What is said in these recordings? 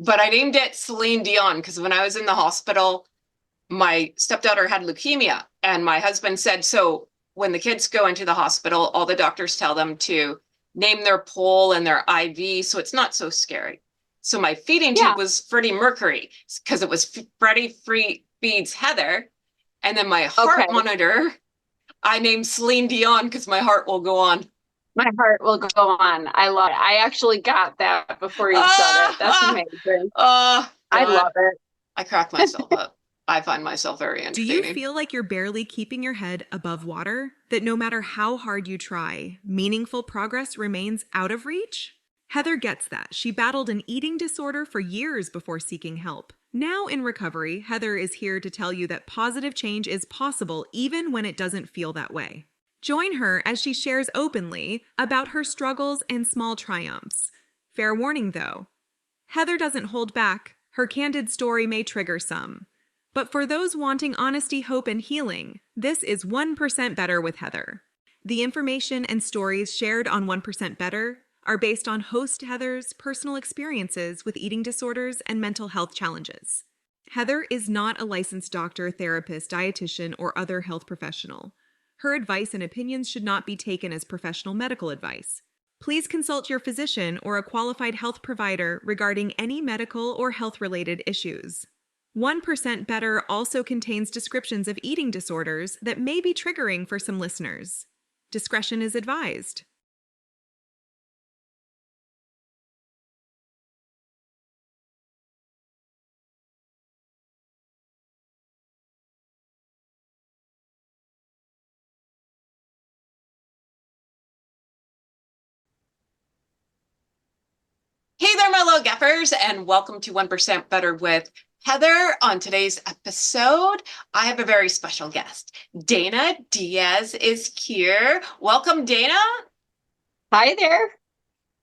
but I named it Celine Dion because when I was in the hospital, my stepdaughter had leukemia, and my husband said, so when the kids go into the hospital, all the doctors tell them to name their pole and their IV, so it's not so scary. So my feeding Yeah. tube was Freddie Mercury because it was Freddie Free feeds Heather, and then my heart Okay. monitor I named Celine Dion because my heart will go on. My heart will go on. I love it. I actually got that before you said it. That's Ah, amazing. I God, love it. I crack myself up. I find myself very Do you entertaining. feel like you're barely keeping your head above water? That no matter how hard you try, meaningful progress remains out of reach? Heather gets that. She battled an eating disorder for years before seeking help. Now in recovery, Heather is here to tell you that positive change is possible even when it doesn't feel that way. Join her as she shares openly about her struggles and small triumphs. Fair warning though, Heather doesn't hold back. Her candid story may trigger some. But for those wanting honesty, hope, and healing, this is 1% Better with Heather. The information and stories shared on 1% Better are based on host Heather's personal experiences with eating disorders and mental health challenges. Heather is not a licensed doctor, therapist, dietitian, or other health professional. Her advice and opinions should not be taken as professional medical advice. Please consult your physician or a qualified health provider regarding any medical or health-related issues. 1% Better also contains descriptions of eating disorders that may be triggering for some listeners. Discretion is advised. Hey there, my little gaffers, and welcome to 1% Better with Heather. On today's episode, I have a very special guest. Dana Diaz is here. Welcome, Dana. Hi there.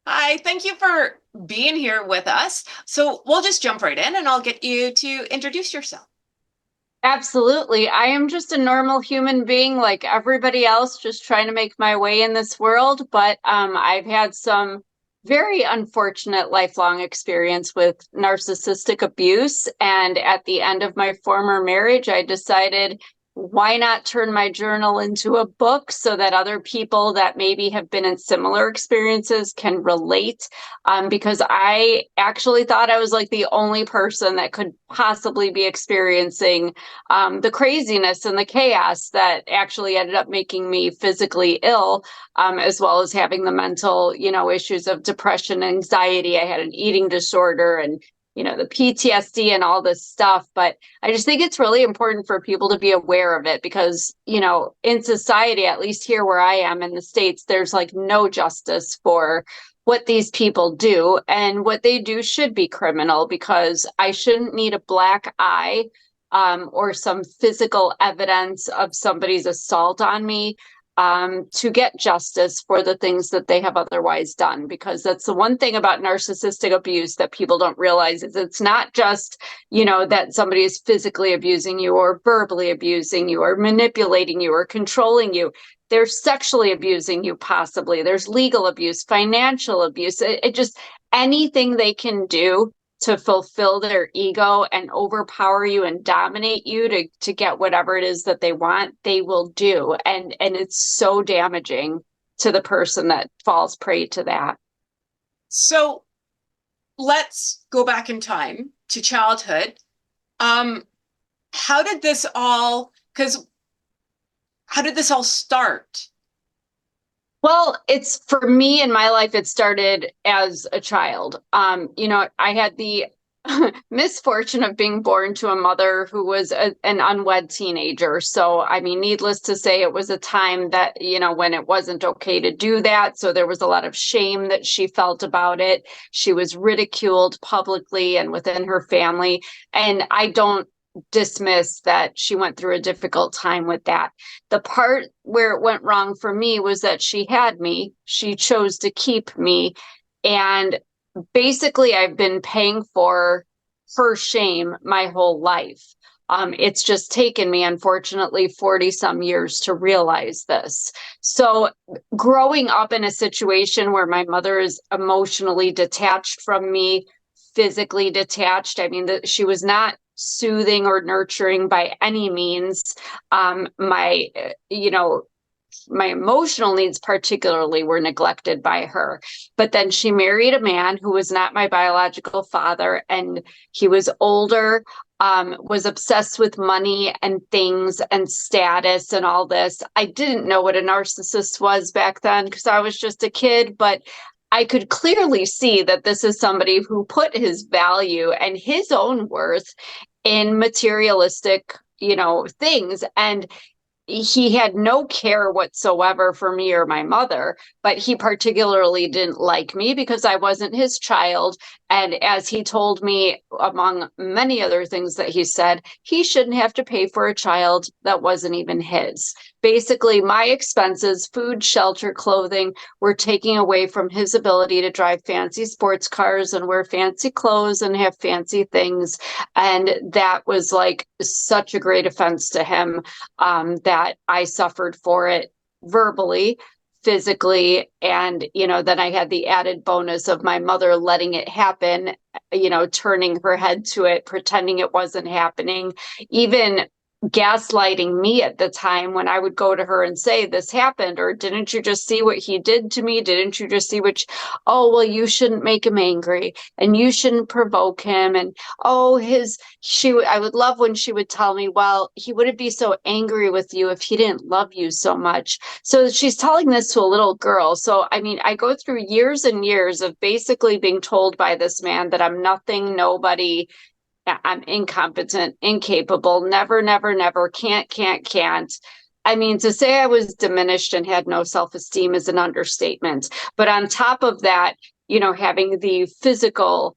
Hi, thank you for being here with us. So we'll just jump right in and I'll get you to introduce yourself. Absolutely. I am just a normal human being like everybody else, just trying to make my way in this world. But I've had some very unfortunate lifelong experience with narcissistic abuse. And at the end of my former marriage, I decided, why not turn my journal into a book so that other people that maybe have been in similar experiences can relate? Because I actually thought I was like the only person that could possibly be experiencing the craziness and the chaos that actually ended up making me physically ill, as well as having the mental, issues of depression, anxiety. I had an eating disorder and, the PTSD and all this stuff. But I just think it's really important for people to be aware of it because, in society, at least here where I am in the States, there's like no justice for what these people do. And what they do should be criminal because I shouldn't need a black eye or some physical evidence of somebody's assault on me to get justice for the things that they have otherwise done. Because that's the one thing about narcissistic abuse that people don't realize is it's not just, that somebody is physically abusing you or verbally abusing you or manipulating you or controlling you. They're sexually abusing you, possibly. There's legal abuse, financial abuse. It just anything they can do to fulfill their ego and overpower you and dominate you to get whatever it is that they want, they will do. And it's so damaging to the person that falls prey to that. So let's go back in time to childhood. Um, how did this all, because how did this all start? Well, it's for me in my life, it started as a child. I had the misfortune of being born to a mother who was an unwed teenager. So, I mean, needless to say, it was a time that, when it wasn't okay to do that. So there was a lot of shame that she felt about it. She was ridiculed publicly and within her family. And I don't dismiss that she went through a difficult time with that. The part where it went wrong for me was that she had me, she chose to keep me. And basically, I've been paying for her shame my whole life. It's just taken me, unfortunately, 40 some years to realize this. So, growing up in a situation where my mother is emotionally detached from me, physically detached. I mean, she was not soothing or nurturing by any means. My, my emotional needs particularly were neglected by her. But then she married a man who was not my biological father, and he was older, was obsessed with money and things and status and all this. I didn't know what a narcissist was back then because I was just a kid, but I could clearly see that this is somebody who put his value and his own worth in materialistic, things. And he had no care whatsoever for me or my mother, but he particularly didn't like me because I wasn't his child. And as he told me, among many other things that he said, he shouldn't have to pay for a child that wasn't even his. Basically, my expenses, food, shelter, clothing, were taking away from his ability to drive fancy sports cars and wear fancy clothes and have fancy things. And that was like such a great offense to him, that I suffered for it verbally, physically, and then I had the added bonus of my mother letting it happen, turning her head to it, pretending it wasn't happening, even gaslighting me at the time when I would go to her and say, this happened, or didn't you just see what he did to me? Didn't you just see oh, well, you shouldn't make him angry and you shouldn't provoke him. And I would love when she would tell me, well, he wouldn't be so angry with you if he didn't love you so much. So she's telling this to a little girl. So, I mean, I go through years and years of basically being told by this man that I'm nothing, nobody, I'm incompetent, incapable, never, never, never, can't. I mean, to say I was diminished and had no self-esteem is an understatement. But on top of that, having the physical,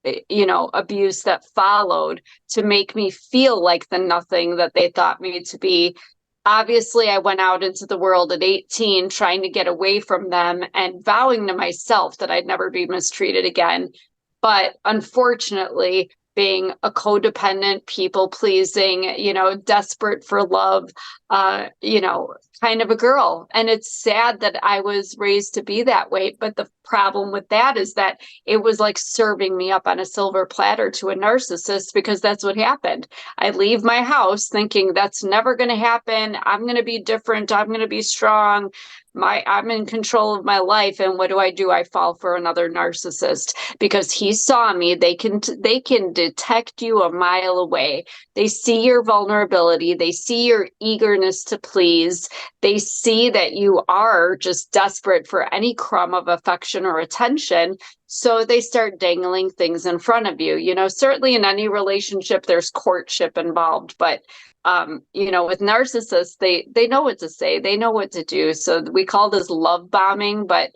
abuse that followed to make me feel like the nothing that they thought me to be. Obviously, I went out into the world at 18 trying to get away from them and vowing to myself that I'd never be mistreated again. But unfortunately, being a codependent, people pleasing, desperate for love, kind of a girl. And it's sad that I was raised to be that way. But the problem with that is that it was like serving me up on a silver platter to a narcissist, because that's what happened. I leave my house thinking that's never going to happen. I'm going to be different. I'm going to be strong. I'm in control of my life. And what do? I fall for another narcissist because he saw me. They can detect you a mile away. They see your vulnerability. They see your eagerness to please. They see that you are just desperate for any crumb of affection or attention. So they start dangling things in front of you. Certainly in any relationship, there's courtship involved, but with narcissists, they know what to say, they know what to do. So we call this love bombing, but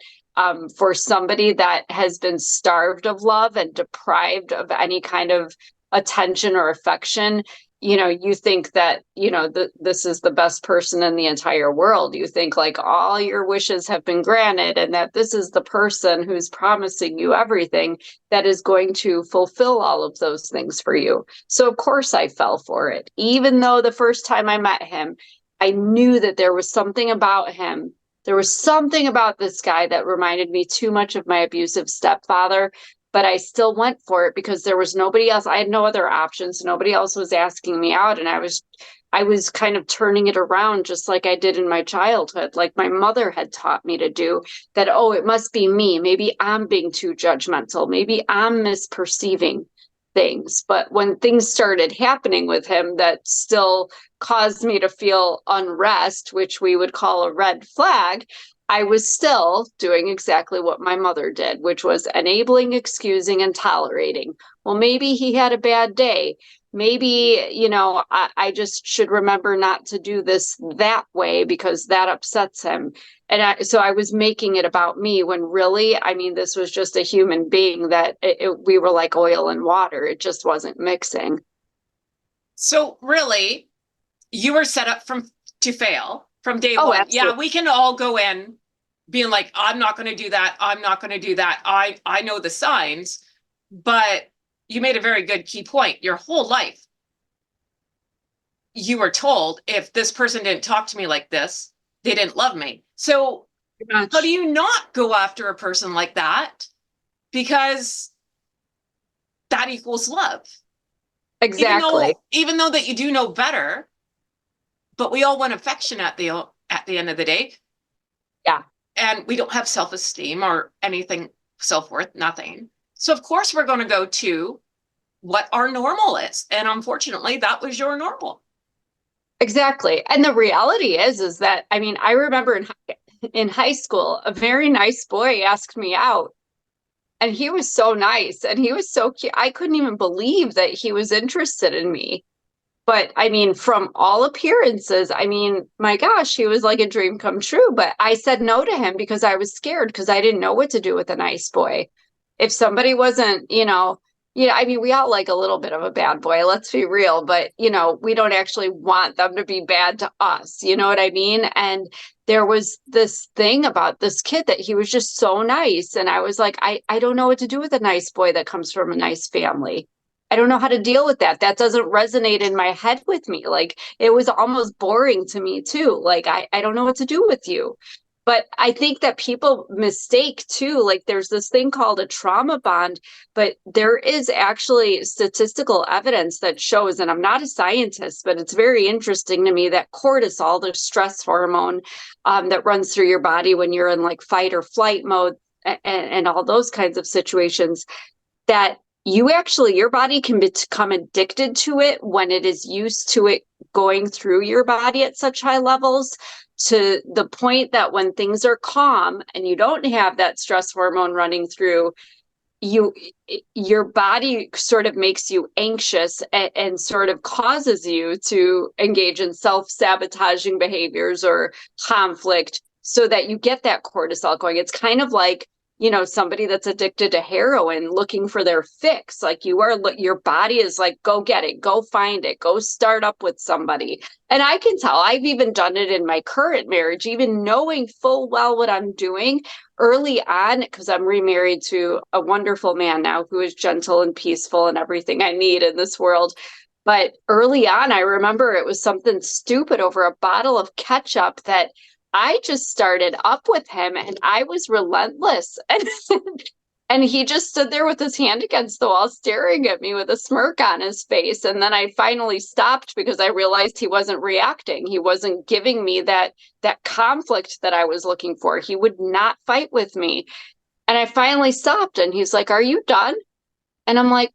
for somebody that has been starved of love and deprived of any kind of attention or affection, you think that, this is the best person in the entire world. You think like all your wishes have been granted and that this is the person who's promising you everything that is going to fulfill all of those things for you. So of course I fell for it. Even though the first time I met him, I knew that there was something about him. There was something about this guy that reminded me too much of my abusive stepfather. But I still went for it because there was nobody else. I had no other options. Nobody else was asking me out. And I was kind of turning it around just like I did in my childhood, like my mother had taught me to do, that, oh, it must be me. Maybe I'm being too judgmental. Maybe I'm misperceiving things. But when things started happening with him that still caused me to feel unrest, which we would call a red flag, I was still doing exactly what my mother did, which was enabling, excusing, and tolerating. Well, maybe he had a bad day. Maybe, I just should remember not to do this that way because that upsets him. And so I was making it about me when really, I mean, this was just a human being that we were like oil and water. It just wasn't mixing. So really, you were set up to fail from day one. Absolutely. Yeah, we can all go in being like, I'm not going to do that. I'm not going to do that. I know the signs, but you made a very good key point. Your whole life, you were told if this person didn't talk to me like this, they didn't love me. So how do you not go after a person like that? Because that equals love. Exactly. Even though that you do know better, but we all want affection at the end of the day. Yeah. And we don't have self-esteem or anything, self-worth, nothing. So of course we're going to go to what our normal is. And unfortunately, that was your normal. Exactly. And the reality is that, I mean, I remember in high school, a very nice boy asked me out, and he was so nice and he was so cute. I couldn't even believe that he was interested in me. But I mean, from all appearances, I mean, my gosh, he was like a dream come true. But I said no to him because I was scared because I didn't know what to do with a nice boy. If somebody wasn't, I mean, we all like a little bit of a bad boy, let's be real, but we don't actually want them to be bad to us. You know what I mean? And there was this thing about this kid that he was just so nice. And I was like, I don't know what to do with a nice boy that comes from a nice family. I don't know how to deal with that. That doesn't resonate in my head with me. Like it was almost boring to me too. Like I don't know what to do with you. But I think that people mistake too. Like there's this thing called a trauma bond, but there is actually statistical evidence that shows, and I'm not a scientist, but it's very interesting to me that cortisol, the stress hormone that runs through your body when you're in like fight or flight mode and all those kinds of situations, that your body can become addicted to it when it is used to it going through your body at such high levels, to the point that when things are calm and you don't have that stress hormone running through your body sort of makes you anxious and sort of causes you to engage in self-sabotaging behaviors or conflict so that you get that cortisol going. It's kind of like somebody that's addicted to heroin looking for their fix. Like your body is like, go get it, go find it, go start up with somebody. And I can tell, I've even done it in my current marriage, even knowing full well what I'm doing early on, because I'm remarried to a wonderful man now who is gentle and peaceful and everything I need in this world. But early on, I remember it was something stupid over a bottle of ketchup that I just started up with him, and I was relentless. And he just stood there with his hand against the wall, staring at me with a smirk on his face. And then I finally stopped because I realized he wasn't reacting. He wasn't giving me that conflict that I was looking for. He would not fight with me. And I finally stopped, and he's like, "Are you done?" And I'm like,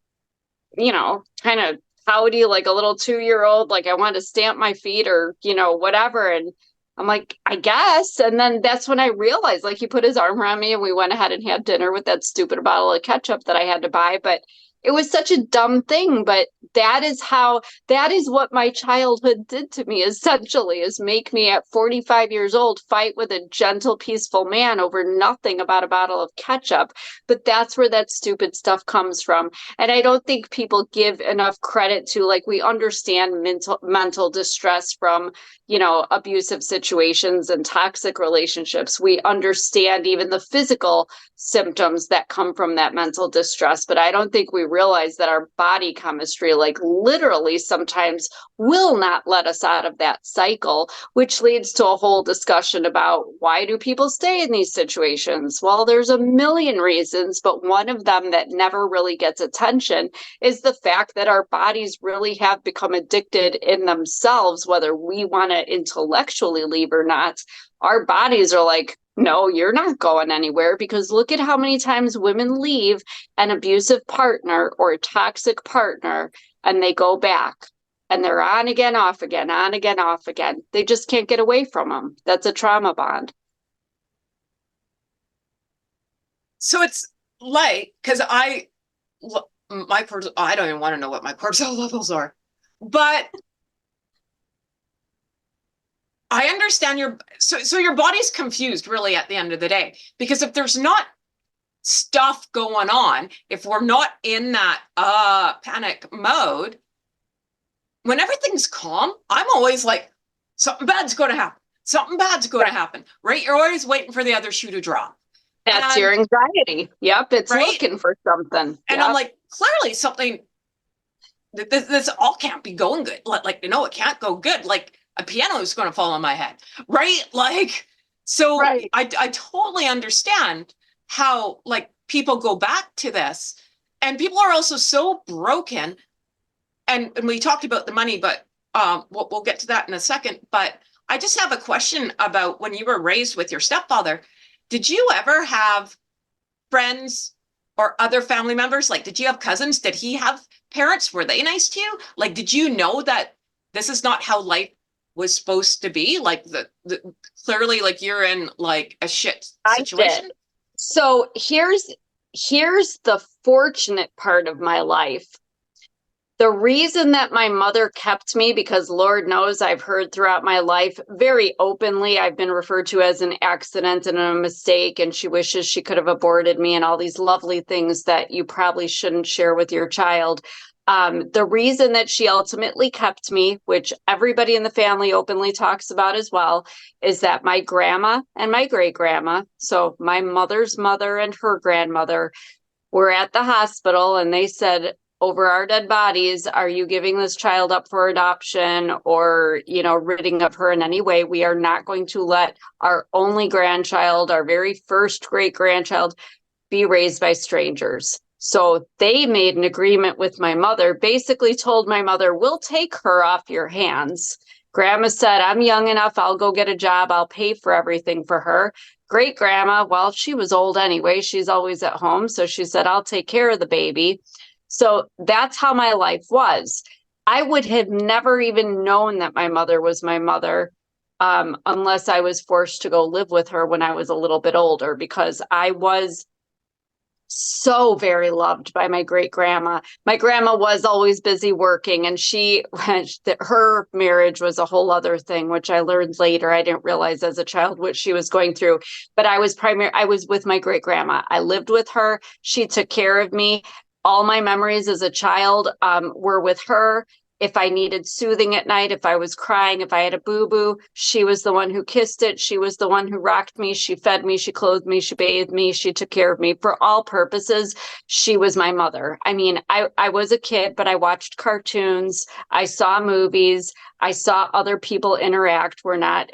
kind of pouty, like a little 2-year-old, like I want to stamp my feet or, whatever. And I'm like, I guess. And then that's when I realized, like, he put his arm around me and we went ahead and had dinner with that stupid bottle of ketchup that I had to buy. But it was such a dumb thing. But that is what my childhood did to me, essentially, is make me at 45 years old fight with a gentle, peaceful man over nothing about a bottle of ketchup. But that's where that stupid stuff comes from. And I don't think people give enough credit to, like, we understand mental distress from abusive situations and toxic relationships. We understand even the physical symptoms that come from that mental distress, but I don't think we realize that our body chemistry, like literally sometimes, will not let us out of that cycle, which leads to a whole discussion about why do people stay in these situations? Well, there's a million reasons, but one of them that never really gets attention is the fact that our bodies really have become addicted in themselves, whether we want to intellectually leave or not. Our bodies are like, no, you're not going anywhere, because look at how many times women leave an abusive partner or a toxic partner and they go back and they're on again, off again, on again, off again. They just can't get away from them. That's a trauma bond. So it's like, because I don't even want to know what my cortisol levels are, but I understand so your body's confused really at the end of the day, because if there's not stuff going on, if we're not in that panic mode, when everything's calm, I'm always like, something bad's going to happen. Something bad's going to happen, right? You're always waiting for the other shoe to drop. That's your anxiety. Yep, it's right? looking for something. And I'm like, clearly something, this all can't be going good. Like, it can't go good. Like, a piano is going to fall on my head, right? Like, so right. I totally understand how, like, people go back to this. And people are also so broken. And we talked about the money, but we'll get to that in a second. But I just have a question about when you were raised with your stepfather. Did you ever have friends or other family members? Like, did you have cousins? Did he have parents? Were they nice to you? Like, did you know that this is not how life was supposed to be? Like, the clearly, like, you're in like a shit I situation. did. So here's the fortunate part of my life. The reason that my mother kept me, because Lord knows I've heard throughout my life very openly, I've been referred to as an accident and a mistake, and she wishes she could have aborted me and all these lovely things that you probably shouldn't share with your child. The reason that she ultimately kept me, which everybody in the family openly talks about as well, is that my grandma and my great grandma, so my mother's mother and her grandmother, were at the hospital, and they said, over our dead bodies, are you giving this child up for adoption or, ridding of her in any way? We are not going to let our only grandchild, our very first great grandchild, be raised by strangers. So they made an agreement with my mother, basically told my mother, we'll take her off your hands. Grandma said, I'm young enough, I'll go get a job, I'll pay for everything for her. Great grandma, well, she was old anyway, she's always at home. So she said, I'll take care of the baby. So that's how my life was. I would have never even known that my mother was my mother unless I was forced to go live with her when I was a little bit older, because I was so very loved by my great grandma. My grandma was always busy working, and her marriage was a whole other thing, which I learned later. I didn't realize as a child what she was going through, but I was with my great grandma. I lived with her. She took care of me. All my memories as a child were with her. If I needed soothing at night, if I was crying, if I had a boo-boo, she was the one who kissed it. She was the one who rocked me. She fed me. She clothed me. She bathed me. She took care of me. For all purposes, she was my mother. I mean, I was a kid, but I watched cartoons. I saw movies. I saw other people interact. We're not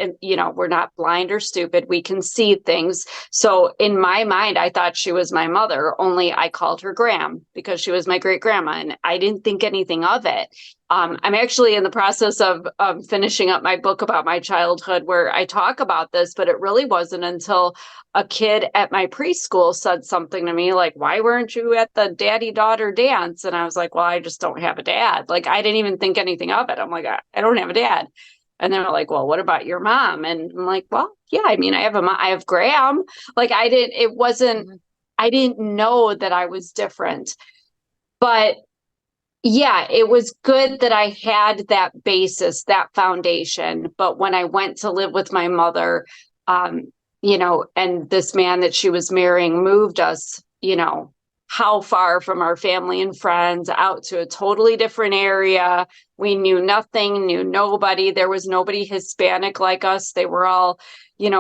blind or stupid. We can see things. So in my mind, I thought she was my mother, only I called her Gram because she was my great grandma, and I didn't think anything of it. I'm actually in the process of finishing up my book about my childhood where I talk about this, but it really wasn't until a kid at my preschool said something to me like, why weren't you at the daddy-daughter dance? And I was like, well, I just don't have a dad. Like, I didn't even think anything of it. I'm like, I don't have a dad. And they're like, well, what about your mom? And I'm like, well, yeah, I mean, I have a mom. I have Graham. Like, I didn't know that I was different. But yeah, it was good that I had that basis, that foundation. But when I went to live with my mother, and this man that she was marrying moved us, how far from our family and friends out to a totally different area. We knew nothing, knew nobody. There was nobody Hispanic like us. They were all,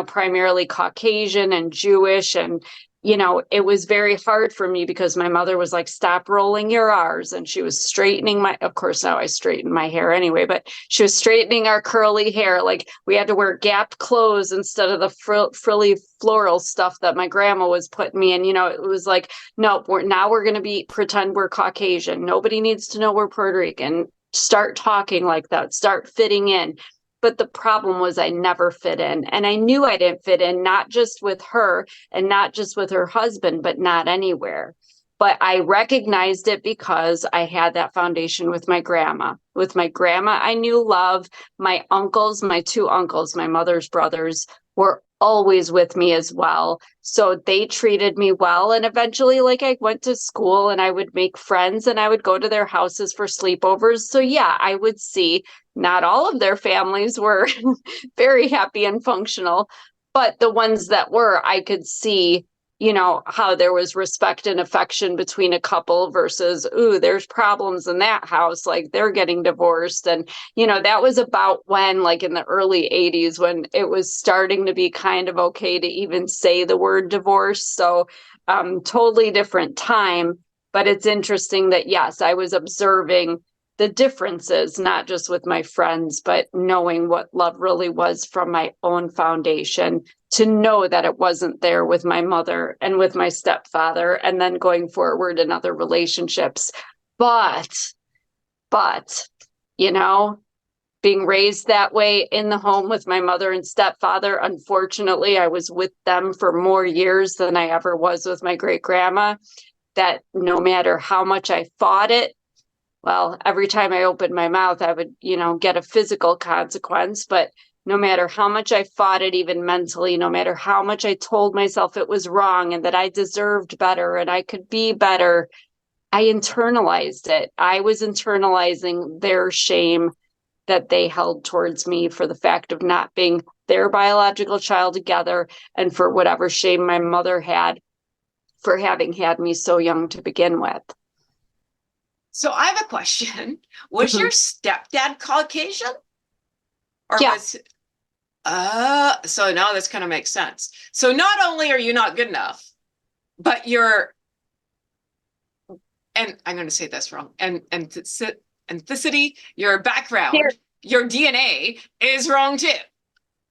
primarily Caucasian and Jewish. And it was very hard for me because my mother was like, stop rolling your R's. And she was straightening of course, now I straighten my hair anyway, but she was straightening our curly hair. Like, we had to wear Gap clothes instead of the frilly floral stuff that my grandma was putting me in. It was like, no, we're going to pretend we're Caucasian. Nobody needs to know we're Puerto Rican. Start talking like that, start fitting in. But the problem was I never fit in. And I knew I didn't fit in, not just with her and not just with her husband, but not anywhere. But I recognized it because I had that foundation with my grandma. With my grandma, I knew love. My uncles, my two uncles, my mother's brothers, were always with me as well. So they treated me well. And eventually, like, I went to school and I would make friends and I would go to their houses for sleepovers. So yeah, I would see not all of their families were very happy and functional, but the ones that were, I could see, how there was respect and affection between a couple versus, ooh, there's problems in that house. Like, they're getting divorced. And, that was about when, like, in the early 80s, when it was starting to be kind of okay to even say the word divorce. So totally different time. But it's interesting that, yes, I was observing the differences, not just with my friends, but knowing what love really was from my own foundation, to know that it wasn't there with my mother and with my stepfather, and then going forward in other relationships. But, you know, being raised that way in the home with my mother and stepfather, unfortunately, I was with them for more years than I ever was with my great grandma, that no matter how much I fought it, well, every time I opened my mouth, I would, get a physical consequence. But no matter how much I fought it, even mentally, no matter how much I told myself it was wrong and that I deserved better and I could be better, I internalized it. I was internalizing their shame that they held towards me for the fact of not being their biological child together, and for whatever shame my mother had for having had me so young to begin with. So I have a question. Was your stepdad Caucasian? Or Yeah. So now this kind of makes sense. So not only are you not good enough, but and I'm going to say this wrong, and ethnicity, your background, Here. your DNA is wrong too,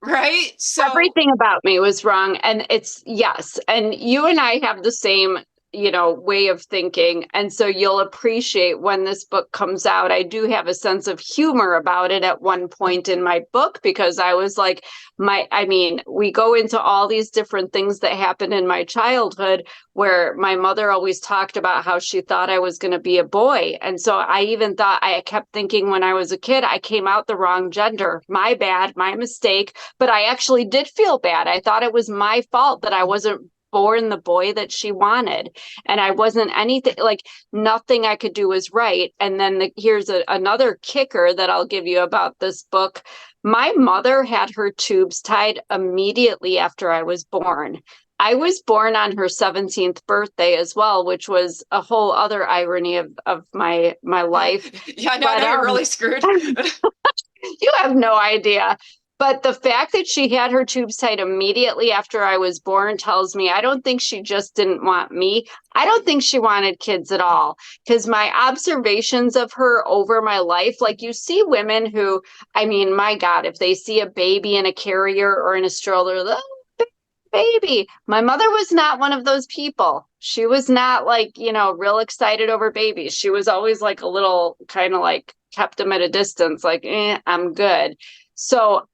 right? So Everything about me was wrong. And it's, yes. And you and I have the same, way of thinking. And so you'll appreciate when this book comes out. I do have a sense of humor about it at one point in my book, because I was like, we go into all these different things that happened in my childhood, where my mother always talked about how she thought I was going to be a boy. And so I kept thinking when I was a kid, I came out the wrong gender. My bad, my mistake. But I actually did feel bad. I thought it was my fault that I wasn't born the boy that she wanted, and I wasn't anything, like nothing I could do was right. And then here's another kicker that I'll give you about this book. My mother had her tubes tied immediately after I was born. I was born on her 17th birthday as well, which was a whole other irony of my life. Yeah, I know you're really screwed. You have no idea. But the fact that she had her tubes tied immediately after I was born tells me I don't think she just didn't want me. I don't think she wanted kids at all. Because my observations of her over my life, like you see women who, my God, if they see a baby in a carrier or in a stroller, oh, baby. My mother was not one of those people. She was not like, real excited over babies. She was always like a little kind of like kept them at a distance, like, I'm good. So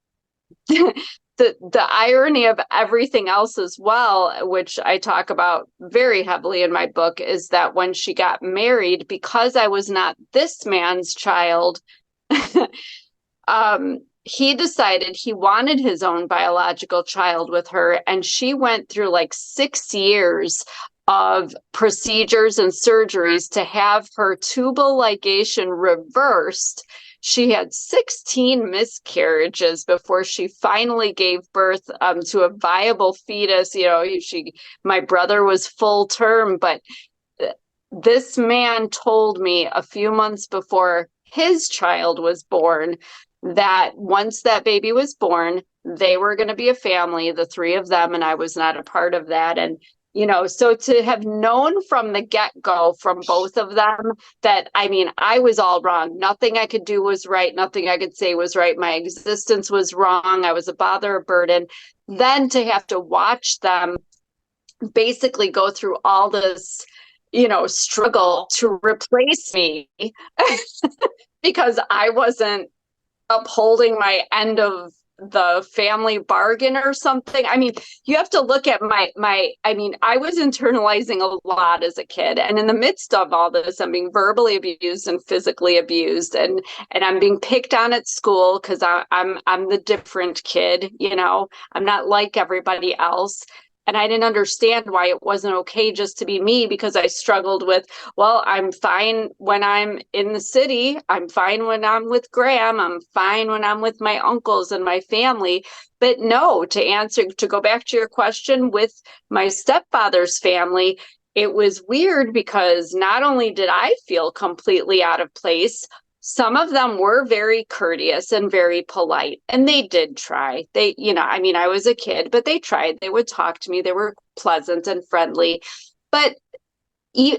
the irony of everything else as well, which I talk about very heavily in my book, is that when she got married, because I was not this man's child, he decided he wanted his own biological child with her. And she went through like 6 years of procedures and surgeries to have her tubal ligation reversed. She had 16 miscarriages before she finally gave birth to a viable fetus. My brother was full term, but this man told me a few months before his child was born that once that baby was born, they were going to be a family, the three of them, and I was not a part of that. And so to have known from the get-go from both of them that, I was all wrong. Nothing I could do was right. Nothing I could say was right. My existence was wrong. I was a bother, a burden. Then to have to watch them basically go through all this, struggle to replace me because I wasn't upholding my end of the family bargain or something. You have to look at I was internalizing a lot as a kid, and in the midst of all this, I'm being verbally abused and physically abused, and I'm being picked on at school because I'm the different kid. I'm not like everybody else. And I didn't understand why it wasn't okay just to be me, because I struggled with, well, I'm fine when I'm in the city. I'm fine when I'm with Graham. I'm fine when I'm with my uncles and my family. But no, to go back to your question, with my stepfather's family, it was weird because not only did I feel completely out of place, some of them were very courteous and very polite, and they did try. I was a kid, but they tried. They would talk to me. They were pleasant and friendly. But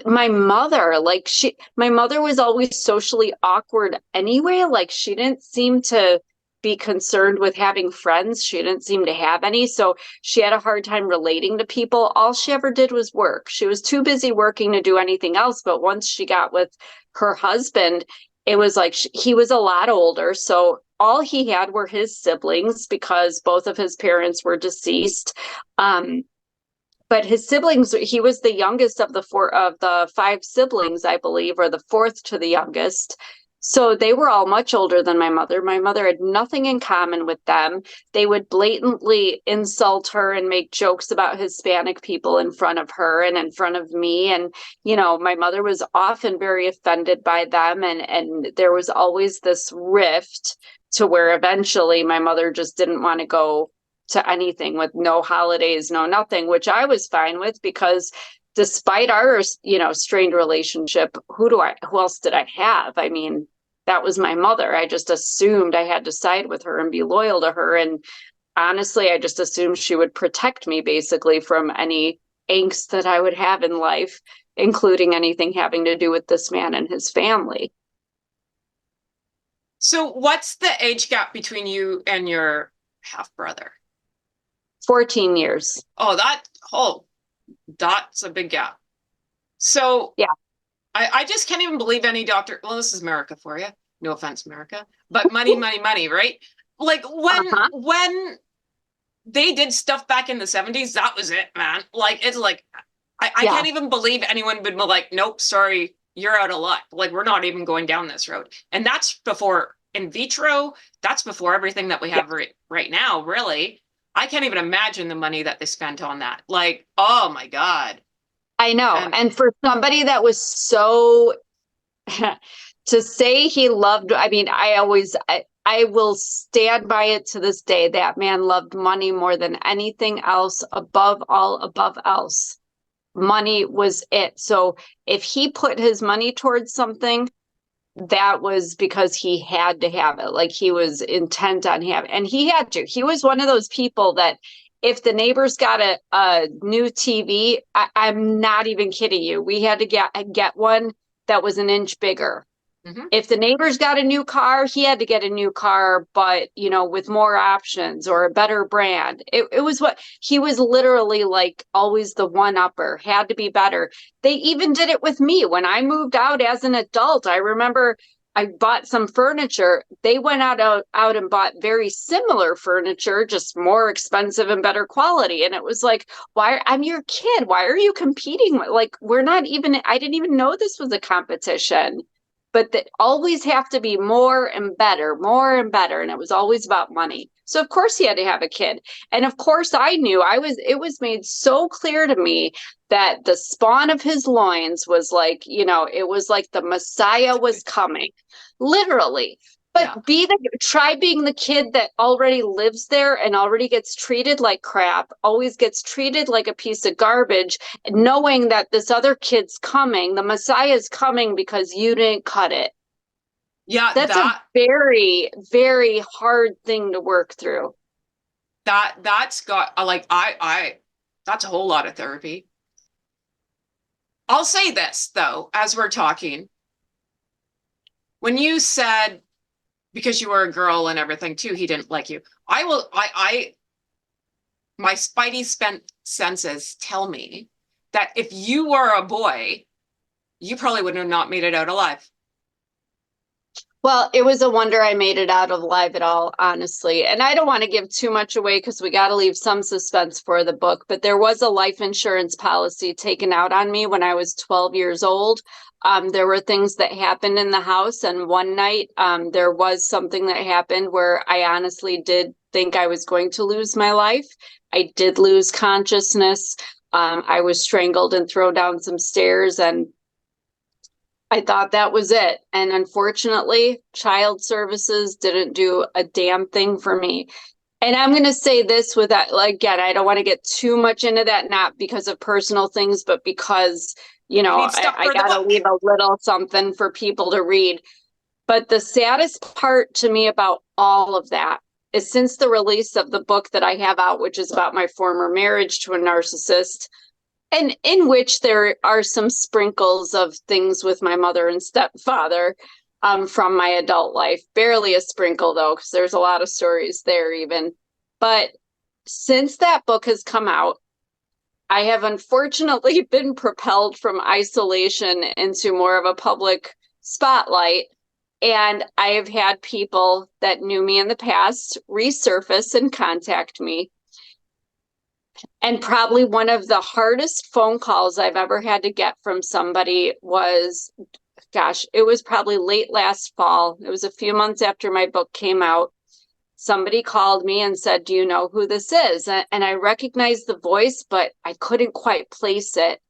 my mother, like my mother was always socially awkward anyway. Like she didn't seem to be concerned with having friends. She didn't seem to have any. So she had a hard time relating to people. All she ever did was work. She was too busy working to do anything else. But once she got with her husband, it was like he was a lot older. So all he had were his siblings because both of his parents were deceased. But his siblings, he was the youngest of the five siblings, I believe, or the fourth to the youngest. So they were all much older than my mother. My mother had nothing in common with them. They would blatantly insult her and make jokes about Hispanic people in front of her and in front of me. And, my mother was often very offended by them. And there was always this rift to where eventually my mother just didn't want to go to anything with no holidays, no nothing, which I was fine with because despite our, strained relationship, who else did I have? I mean, that was my mother. I just assumed I had to side with her and be loyal to her. And honestly, I just assumed she would protect me basically from any angst that I would have in life, including anything having to do with this man and his family. So what's the age gap between you and your half brother? 14 years. Oh, that's a big gap. So yeah, I just can't even believe any doctor. Well, this is America for you. No offense, America, but money, money, money, right? Like when they did stuff back in the 70s, that was it, man. Like it's like I can't even believe anyone would be like, nope, sorry, you're out of luck. Like we're not even going down this road. And that's before in vitro. That's before everything that we have right now, really. I can't even imagine the money that they spent on that. Like, oh my God. I know. And for somebody that was so to say he loved, I mean, I will stand by it to this day. That man loved money more than anything else, above else. Money was it. So if he put his money towards something, that was because he had to have it. Like he was intent on having, and he had to. He was one of those people that if the neighbors got a new TV, I'm not even kidding you. We had to get one that was an inch bigger. Mm-hmm. If the neighbors got a new car, he had to get a new car, but with more options or a better brand. It was what he was literally like always the one-upper, had to be better. They even did it with me when I moved out as an adult. I remember I bought some furniture. They went out and bought very similar furniture, just more expensive and better quality. And it was like, I'm your kid. Why are you competing? Like, I didn't even know this was a competition. But that always have to be more and better. And it was always about money. So of course he had to have a kid. And of course I knew it was made so clear to me that the spawn of his loins was like, it was like the Messiah was coming, literally. But try being the kid that already lives there and already gets treated like crap, always gets treated like a piece of garbage, knowing that this other kid's coming, the Messiah's coming because you didn't cut it. Yeah, that's a very, very hard thing to work through. That's got that's a whole lot of therapy. I'll say this though, as we're talking, when you said, because you were a girl and everything too, he didn't like you. My spidey senses tell me that if you were a boy, you probably would have not made it out alive. Well, it was a wonder I made it out alive at all, honestly. And I don't want to give too much away because we got to leave some suspense for the book. But there was a life insurance policy taken out on me when I was 12 years old. There were things that happened in the house. And one night there was something that happened where I honestly did think I was going to lose my life. I did lose consciousness. I was strangled and thrown down some stairs, and I thought that was it. And unfortunately, child services didn't do a damn thing for me. And I'm going to say this with that, again, I don't want to get too much into that, not because of personal things, but because, I got to leave a little something for people to read. But the saddest part to me about all of that is since the release of the book that I have out, which is about my former marriage to a narcissist, And in which there are some sprinkles of things with my mother and stepfather from my adult life. Barely a sprinkle, though, because there's a lot of stories there even. But since that book has come out, I have unfortunately been propelled from isolation into more of a public spotlight. And I have had people that knew me in the past resurface and contact me. And probably one of the hardest phone calls I've ever had to get from somebody was, gosh, it was probably late last fall. It was a few months after my book came out. Somebody called me and said, "Do you know who this is?" And I recognized the voice, but I couldn't quite place it.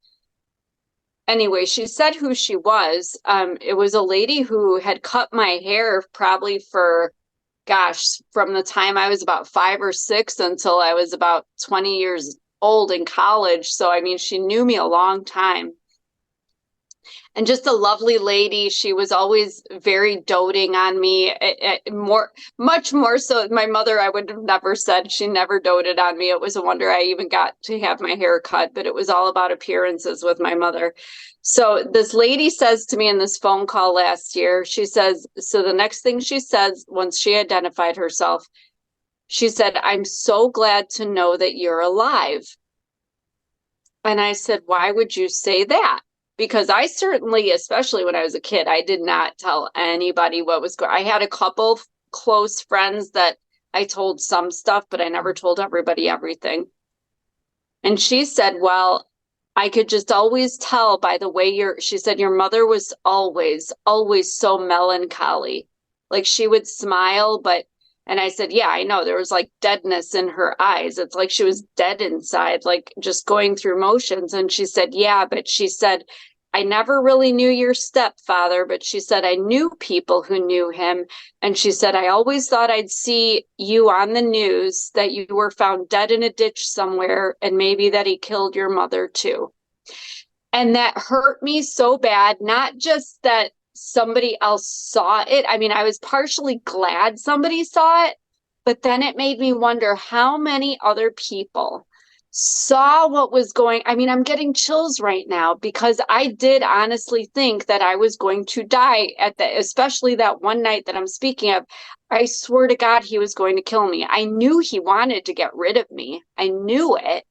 Anyway, she said who she was. It was a lady who had cut my hair probably for, gosh, from the time I was about 5 or 6 until I was about 20 years old in college. So, I mean, she knew me a long time. And just a lovely lady. She was always very doting on me, much more so. My mother, I would have never said she never doted on me. It was a wonder I even got to have my hair cut, but it was all about appearances with my mother. So this lady says to me in this phone call last year, she says, so the next thing she says, once she identified herself, she said, "I'm so glad to know that you're alive." And I said, "Why would you say that?" Because I certainly, especially when I was a kid, I did not tell anybody what was going on. I had a couple close friends that I told some stuff, but I never told everybody everything. And she said, "Well, I could just always tell by the way she said, your mother was always, always so melancholy. Like she would smile, and I said, yeah, I know. There was like deadness in her eyes. It's like she was dead inside, like just going through motions." And she said, "Yeah, but," she said, "I never really knew your stepfather, but," she said, "I knew people who knew him. And," she said, "I always thought I'd see you on the news that you were found dead in a ditch somewhere and maybe that he killed your mother too." And that hurt me so bad, not just that somebody else saw it. I mean, I was partially glad somebody saw it, but then it made me wonder how many other people saw what was going. I mean, I'm getting chills right now because I did honestly think that I was going to die especially that one night that I'm speaking of. I swear to God, he was going to kill me. I knew he wanted to get rid of me. I knew it.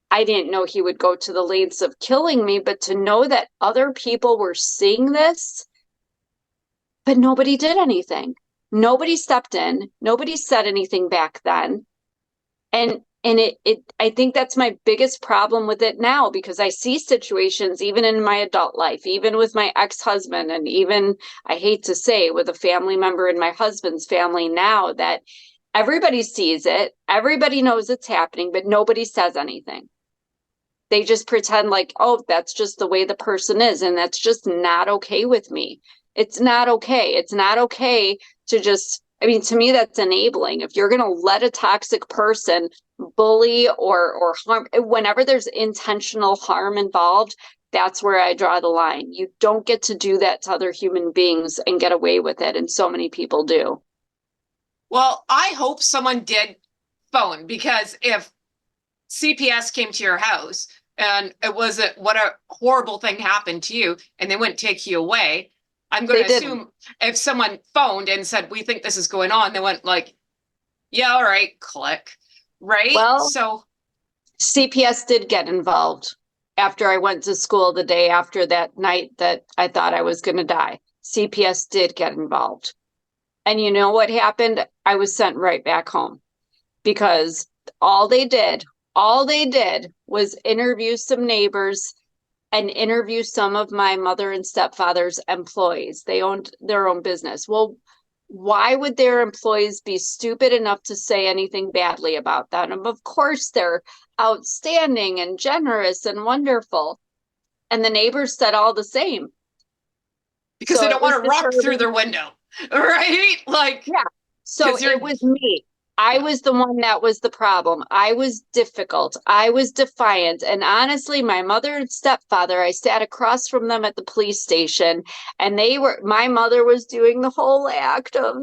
I didn't know he would go to the lengths of killing me, but to know that other people were seeing this, but nobody did anything. Nobody stepped in. Nobody said anything back then. And I think that's my biggest problem with it now, because I see situations even in my adult life, even with my ex-husband, and even, I hate to say, with a family member in my husband's family now, that everybody sees it, everybody knows it's happening, but nobody says anything. They just pretend like, oh, that's just the way the person is, and that's just not okay with me. It's not okay. It's not okay to just, I mean, to me, that's enabling. If you're going to let a toxic person bully or harm, whenever there's intentional harm involved, that's where I draw the line. You don't get to do that to other human beings and get away with it. And so many people do. Well, I hope someone did phone, because if CPS came to your house and it was what a horrible thing happened to you and they wouldn't take you away, I'm going to assume if someone phoned and said, "We think this is going on," they went like, "Yeah, all right, click." Right? Well, so CPS did get involved after I went to school the day after that night that I thought I was going to die. CPS did get involved. And you know what happened? I was sent right back home, because all they did was interview some neighbors and interview some of my mother and stepfather's employees. They owned their own business. Well, why would their employees be stupid enough to say anything badly about them? And of course, they're outstanding and generous and wonderful. And the neighbors said all the same. Because they don't want to rock through their window, right? Like, yeah. So it was me. I was the one that was the problem. I was difficult. I was defiant. And honestly, my mother and stepfather, I sat across from them at the police station, and my mother was doing the whole act of,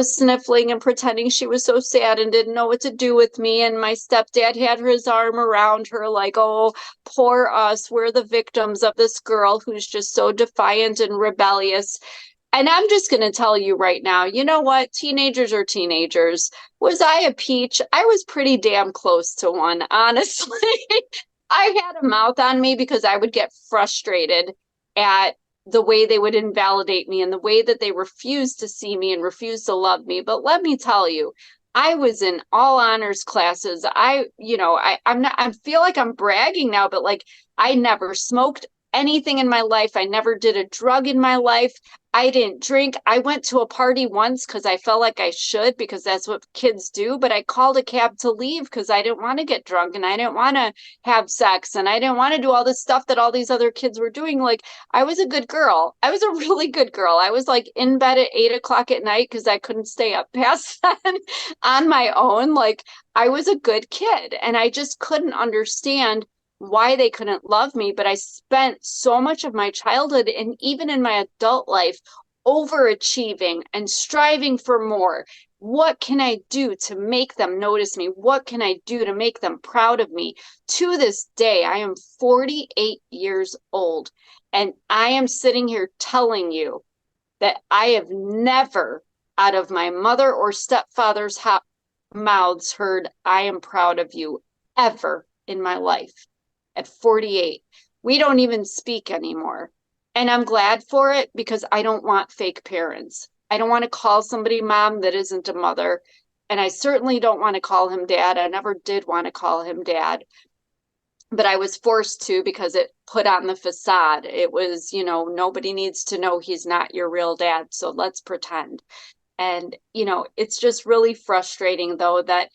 sniffling and pretending she was so sad and didn't know what to do with me. And my stepdad had his arm around her like, oh, poor us. We're the victims of this girl who's just so defiant and rebellious. And I'm just going to tell you right now, you know what? Teenagers are teenagers. Was I a peach? I was pretty damn close to one, honestly. I had a mouth on me because I would get frustrated at the way they would invalidate me and the way that they refused to see me and refused to love me. But let me tell you, I was in all honors classes. I feel like I'm bragging now, but like I never smoked anything in my life. I never did a drug in my life. I didn't drink. I went to a party once because I felt like I should, because that's what kids do. But I called a cab to leave because I didn't want to get drunk and I didn't want to have sex and I didn't want to do all this stuff that all these other kids were doing. Like, I was a good girl. I was a really good girl. I was like in bed at 8 o'clock at night because I couldn't stay up past then on my own. Like, I was a good kid, and I just couldn't understand why they couldn't love me. But I spent so much of my childhood and even in my adult life overachieving and striving for more. What can I do to make them notice me? What can I do to make them proud of me? To this day, I am 48 years old, and I am sitting here telling you that I have never, out of my mother or stepfather's mouths, heard, I am proud of you, ever in my life. At 48, we don't even speak anymore. And I'm glad for it, because I don't want fake parents. I don't want to call somebody mom that isn't a mother. And I certainly don't want to call him dad. I never did want to call him dad. But I was forced to, because it put on the facade. It was, nobody needs to know he's not your real dad, so let's pretend. And, it's just really frustrating, though, that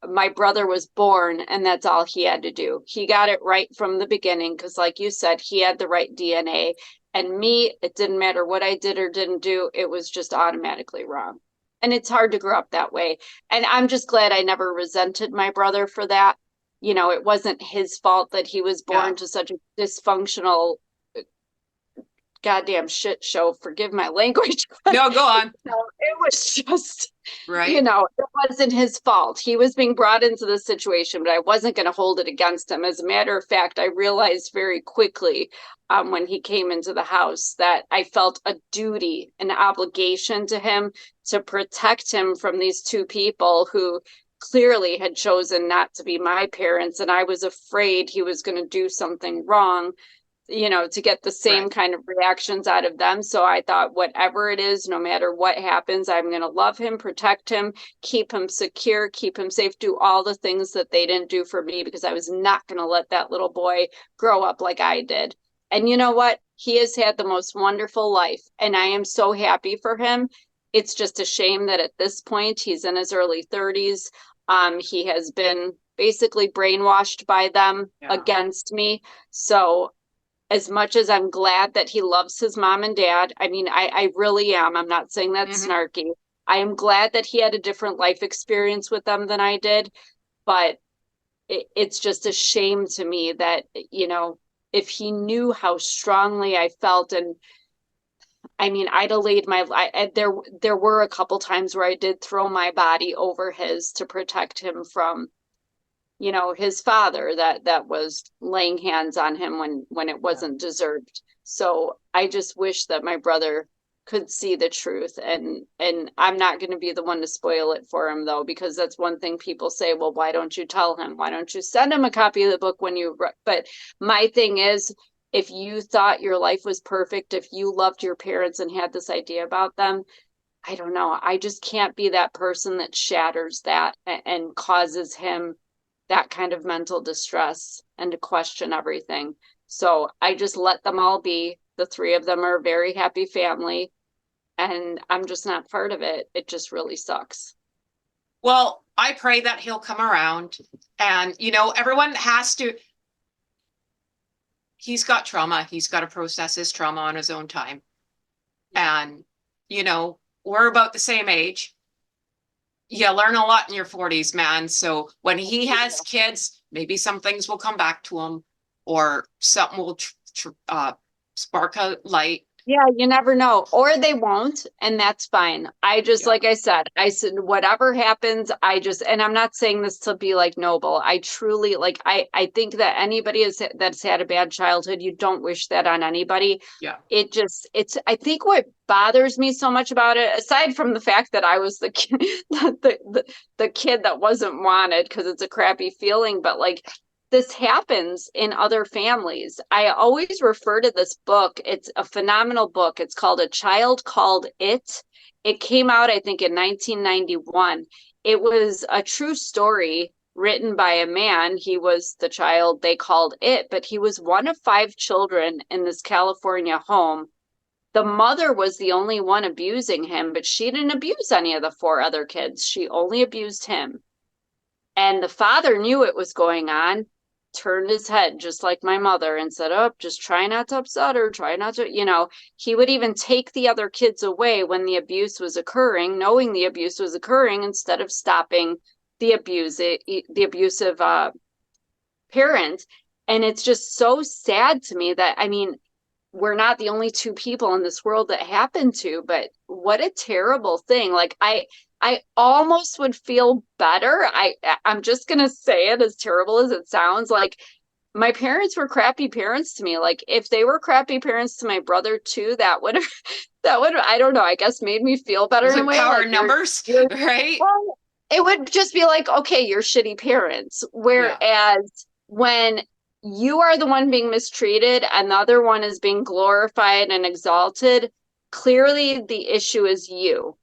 my brother was born and that's all he had to do. He got it right from the beginning because, like you said, he had the right DNA. And me, it didn't matter what I did or didn't do. It was just automatically wrong. And it's hard to grow up that way. And I'm just glad I never resented my brother for that. It wasn't his fault that he was born to such a dysfunctional goddamn shit show. Forgive my language. No, go on. It was just, right. It wasn't his fault. He was being brought into the situation, but I wasn't going to hold it against him. As a matter of fact, I realized very quickly when he came into the house that I felt a duty, an obligation to him to protect him from these two people who clearly had chosen not to be my parents. And I was afraid he was going to do something wrong, to get the same kind of reactions out of them. So I thought, whatever it is, no matter what happens, I'm going to love him, protect him, keep him secure, keep him safe, do all the things that they didn't do for me, because I was not going to let that little boy grow up like I did. And you know what? He has had the most wonderful life, and I am so happy for him. It's just a shame that at this point, he's in his early 30s. He has been basically brainwashed by them against me. So as much as I'm glad that he loves his mom and dad, I mean, I really am. I'm not saying that snarky. I am glad that he had a different life experience with them than I did. But it's just a shame to me that, if he knew how strongly I felt, and I mean, I'd have laid there were a couple times where I did throw my body over his to protect him from his father that was laying hands on him when it wasn't deserved. So I just wish that my brother could see the truth, and I'm not going to be the one to spoil it for him, though, because that's one thing people say, well, why don't you tell him? Why don't you send him a copy of the book but my thing is, if you thought your life was perfect, if you loved your parents and had this idea about them, I don't know. I just can't be that person that shatters that and causes him that kind of mental distress and to question everything. So I just let them all be. The three of them are a very happy family, and I'm just not part of it. It just really sucks. Well, I pray that he'll come around, and, everyone he's got trauma. He's got to process his trauma on his own time. And, we're about the same age. You learn a lot in your 40s, man. So when he has kids, maybe some things will come back to him, or something will spark a light. Yeah, you never know. Or they won't, and that's fine. I just, Yeah. like I said, whatever happens, and I'm not saying this to be like noble. I truly, like, I think that anybody that's had a bad childhood, you don't wish that on anybody. Yeah. I think what bothers me so much about it, aside from the fact that I was the kid, the kid that wasn't wanted, because it's a crappy feeling, but like, this happens in other families. I always refer to this book. It's a phenomenal book. It's called A Child Called It. It came out, I think, in 1991. It was a true story written by a man. He was the child they called it, but he was one of 5 children in this California home. The mother was the only one abusing him, but she didn't abuse any of the 4 other kids. She only abused him. And the father knew it was going on, turned his head just like my mother and said, "Oh, just try not to upset her, try not to," he would even take the other kids away when the abuse was occurring, knowing the abuse was occurring, instead of stopping the abusive parent. And it's just so sad to me that, I mean, we're not the only 2 people in this world that happened to, but what a terrible thing. Like, I almost would feel better. I'm just gonna say it, as terrible as it sounds. Like, my parents were crappy parents to me. Like, if they were crappy parents to my brother too, that would have that would, I don't know, I guess made me feel better It's in a like way. power Like, in numbers, right? well, it would just be like, okay, you're shitty parents. Yeah. Whereas when you are the one being mistreated and the other one is being glorified and exalted, clearly the issue is you.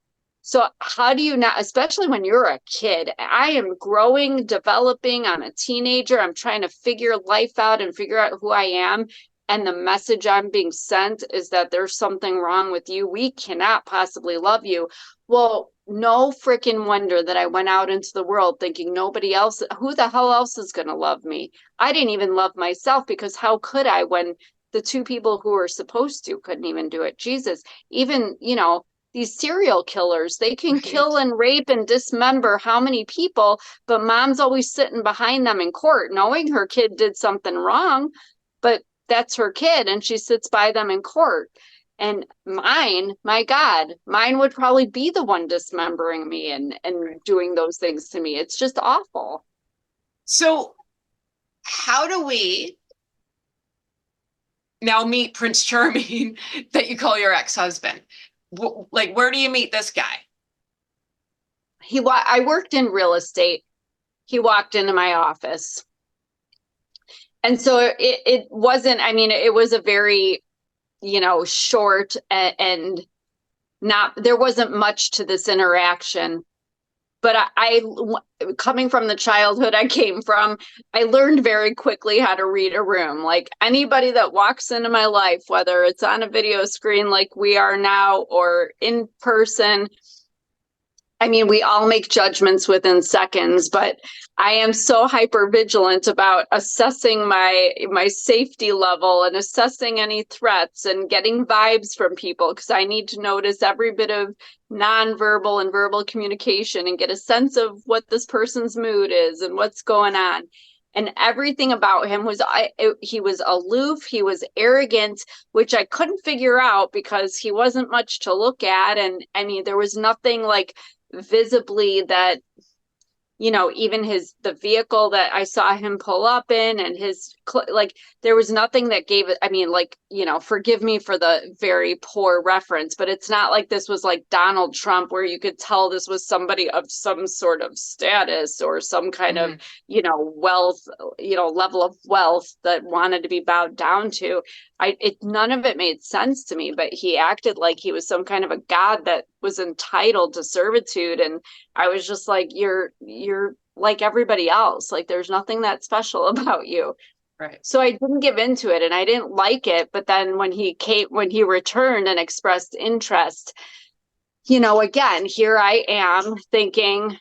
So how do you not, especially when you're a kid? I am growing, developing, I'm a teenager, I'm trying to figure life out and figure out who I am. And the message I'm being sent is that there's something wrong with you. We cannot possibly love you. Well, no freaking wonder that I went out into the world thinking nobody else, who the hell else is going to love me? I didn't even love myself, because how could I when the 2 people who were supposed to couldn't even do it? Jesus, even, these serial killers, they can kill Right. and rape and dismember how many people, but mom's always sitting behind them in court knowing her kid did something wrong, but that's her kid and she sits by them in court. And mine, my God, mine would probably be the one dismembering me and doing those things to me. It's just awful. So how do we now meet Prince Charming that you call your ex-husband? Like, where do you meet this guy? I worked in real estate. He walked into my office. And so it wasn't, I mean, it was a very, short and not, there wasn't much to this interaction. But I, coming from the childhood I came from, I learned very quickly how to read a room. Like, anybody that walks into my life, whether it's on a video screen like we are now or in person, I mean, we all make judgments within seconds, but I am so hyper vigilant about assessing my safety level and assessing any threats and getting vibes from people, because I need to notice every bit of nonverbal and verbal communication and get a sense of what this person's mood is and what's going on. And everything about him was, he was aloof, he was arrogant, which I couldn't figure out because he wasn't much to look at. And I mean, there was nothing like visibly that, even the vehicle that I saw him pull up in and like, there was nothing that gave it. I mean, like, forgive me for the very poor reference, but it's not like this was like Donald Trump where you could tell this was somebody of some sort of status or some kind of, wealth, level of wealth that wanted to be bowed down to. None of it made sense to me, but he acted like he was some kind of a god that was entitled to servitude. And I was just like, you're like everybody else. Like, there's nothing that special about you. Right. So I didn't give into it and I didn't like it. But then when he returned and expressed interest, again, here I am thinking,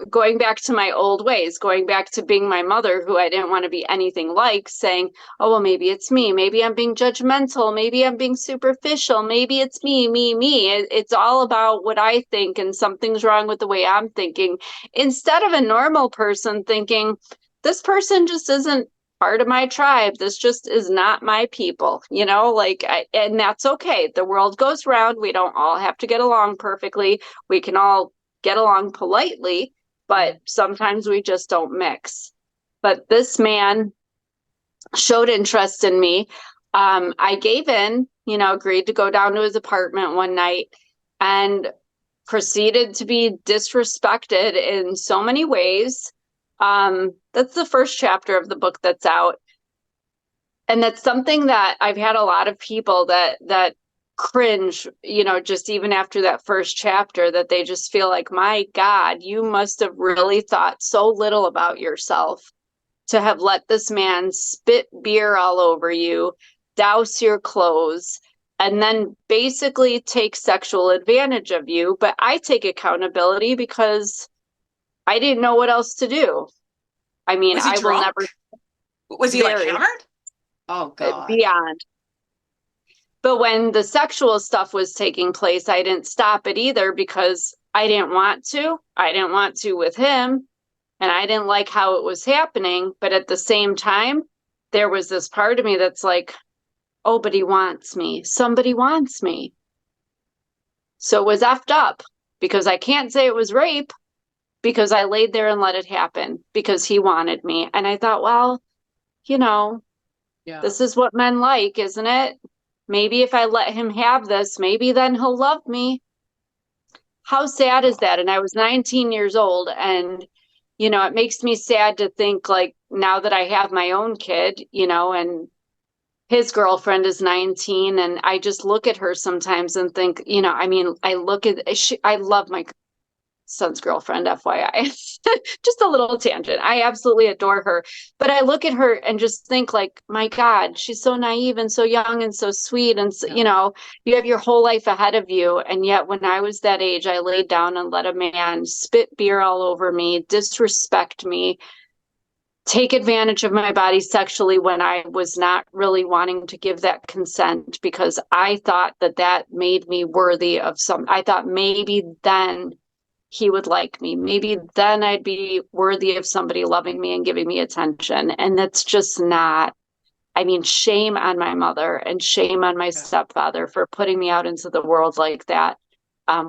going back to my old ways, going back to being my mother, who I didn't want to be anything like, saying, oh, well, maybe it's me. Maybe I'm being judgmental. Maybe I'm being superficial. Maybe it's me. It's all about what I think, and something's wrong with the way I'm thinking. Instead of a normal person thinking, this person just isn't part of my tribe. This just is not my people, and that's okay. The world goes round. We don't all have to get along perfectly. We can all get along politely, but sometimes we just don't mix. But this man showed interest in me. I gave in, agreed to go down to his apartment one night and proceeded to be disrespected in so many ways. That's the first chapter of the book that's out. And that's something that I've had a lot of people that cringe, just even after that first chapter, that they just feel like, my God, you must have really thought so little about yourself to have let this man spit beer all over you, douse your clothes, and then basically take sexual advantage of you. But I take accountability because I didn't know what else to do. I mean, Was he I drunk? will never. Was he like Very. hammered? Oh God. Beyond. But when the sexual stuff was taking place, I didn't stop it either because I didn't want to. I didn't want to with him, and I didn't like how it was happening. But at the same time, there was this part of me that's like, oh, but he wants me. Somebody wants me. So it was effed up, because I can't say it was rape, because I laid there and let it happen because he wanted me. And I thought, well, Yeah. this is what men like, isn't it? Maybe if I let him have this, maybe then he'll love me. How sad is that? And I was 19 years old, and it makes me sad to think, like, now that I have my own kid, and his girlfriend is 19, and I just look at her sometimes and think, I look at, I love my son's girlfriend, FYI. Just a little tangent. I absolutely adore her. But I look at her and just think, like, my God, she's so naive and so young and so sweet. And, you have your whole life ahead of you. And yet when I was that age, I laid down and let a man spit beer all over me, disrespect me, take advantage of my body sexually when I was not really wanting to give that consent, because I thought that made me worthy of I thought maybe then he would like me. Maybe then I'd be worthy of somebody loving me and giving me attention. And that's just not, shame on my mother and shame on my stepfather for putting me out into the world like that,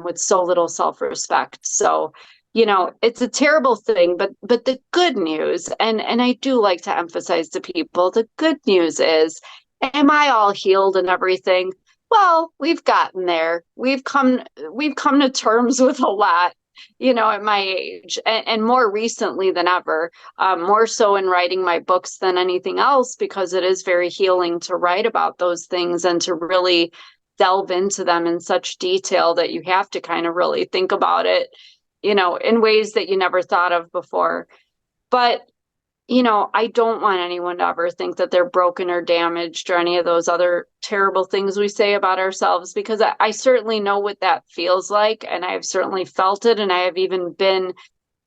with so little self-respect. So, it's a terrible thing, but the good news, and I do like to emphasize to people, the good news is, am I all healed and everything? Well, we've gotten there. We've come to terms with a lot, at my age, and more recently than ever, more so in writing my books than anything else, because it is very healing to write about those things and to really delve into them in such detail that you have to kind of really think about it, in ways that you never thought of before. But I don't want anyone to ever think that they're broken or damaged or any of those other terrible things we say about ourselves, because I certainly know what that feels like. And I have certainly felt it. And I have even been